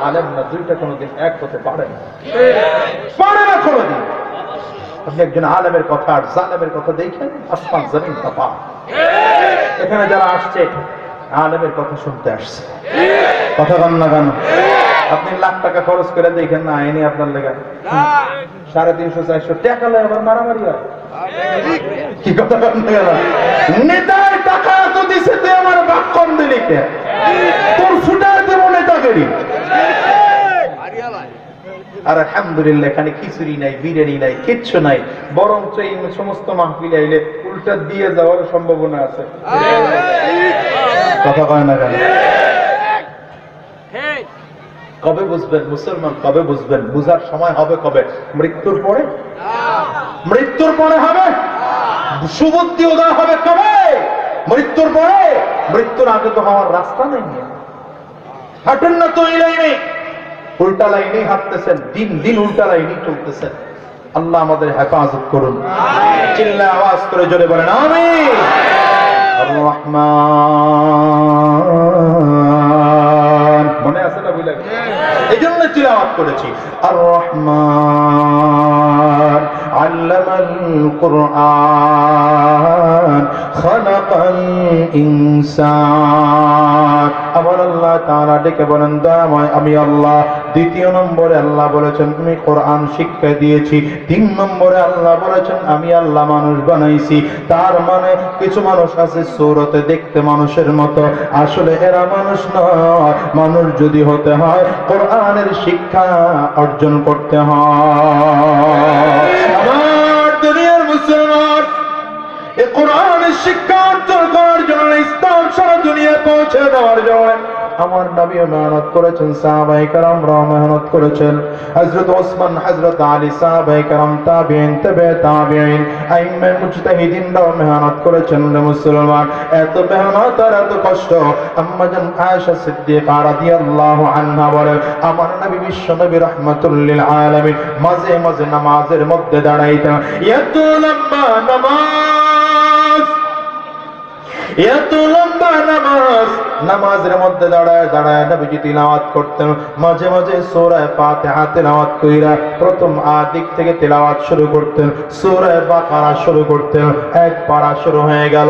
আলেম না দুইটা কোনোদিন এক হতে পারে না, পারে না কোনোদিন। আপনি একজন আলেমের কথা আর জালেমের কথা দেখেন, আসমান জমিন তফাৎ। এখানে যারা আসছে আলেমের কথা শুনতে আসছে। কথা কন না কেন? আপনি লাখ টাকা খরচ করে দেখেন না, আইনি আপনার লেগে 350-400 টাকা লাগে আবার মারামারি হয়। কি কথা কন না কেন? নেতার টাকা তো দিছে, তুই আমার বাপ কম দিলি কে? তোর ফুটার দেব নেতাগিরি। আর আলহামদুলিল্লাহ এখানে খিচুড়ি নাই, বিরিয়ানি নাই, কিচ্ছু নাই, বরঞ্চ এই সমস্ত মাহফিলে আইলে উল্টা দিয়ে যাওয়ার সম্ভাবনা আছে। কথা কয় না কেন? কবে বুঝবেন মুসলমান? কবে বুঝবেন? বুঝার সময় হবে কবে? মৃত্যুর পরে। মৃত্যুর পরে হবে। সুবুদ্ধি উদয় হবে কবে? মৃত্যুর পরে। মৃত্যুর আগে তো হওয়ার রাস্তা নেই। হাঁটুন না তো এই লাইনে, উল্টা লাইনেই হাঁটতেছেন, দিন দিন উল্টা লাইনেই চলতেছেন। আল্লাহ আমাদের হেফাজত করুন। চিল্লায় আওয়াজ করে জোরে বলেন আমিন। আর রহমান, মনে আছে না? বুঝলেন? এই জন্য তিলাওয়াত করেছি। আর রহমান আল্লামাল কুরআন খালাকাল ইনসান। আমার আল্লাহ তাআলা ডেকে বলেন দয়াময় আমি আল্লাহ। দ্বিতীয় নম্বরে আল্লাহ বলেছেন আমি কোরআন শিক্ষা দিয়েছি। 3 নম্বরে আল্লাহ বলেছেন আমি আল্লাহ মানুষ বানাইছি। তার মানে কিছু মানুষ আছে সূরতে দেখতে মানুষের মতো, আসলে এরা মানুষ নয়। মানুষ যদি হতে হয় কোরআনের শিক্ষা অর্জন করতে হয়। আমার দুনিয়ার মুসলমান, এই কোরআনের শিক্ষা অর্জন করার জন্য, ইসলাম সারা দুনিয়া পৌঁছে দেওয়ার জন্য আমার নবীও মেহনত করেছেন, সাহাবায়ে কেরামরাও মেহনত করেছেন। হযরত ওসমান, হযরত আলী, সাহাবায়ে কেরাম, তাবিঈন, তাবে তাবিঈন, আইম্মায়ে মুজতাহিদিনরাও মেহনত করেছেন। মুসলমান, এত মেহনত আর এত কষ্ট। আম্মা জান আয়েশা সিদ্দিকা রাদিয়াল্লাহু আনহা বলেন আমার নবী বিশ্ব নবী রাহমাতুল লিল আলামিন মাঝে মাঝে নামাজের মধ্যে দাঁড়াইতেন। এত লম্বা নামাজ, এত লম্বা নামাজ, নামাজের মধ্যে দাঁড়ায় দাঁড়ায় নবীজি তিলাওয়াত করতেন। মাঝে মাঝে সূরা ফাতিহা তিলাওয়াত কইরা প্রথম আদিক থেকে তিলাওয়াত শুরু করতেন, সূরা বাকারা শুরু করতেন। এক পারা শুরু হয়ে গেল,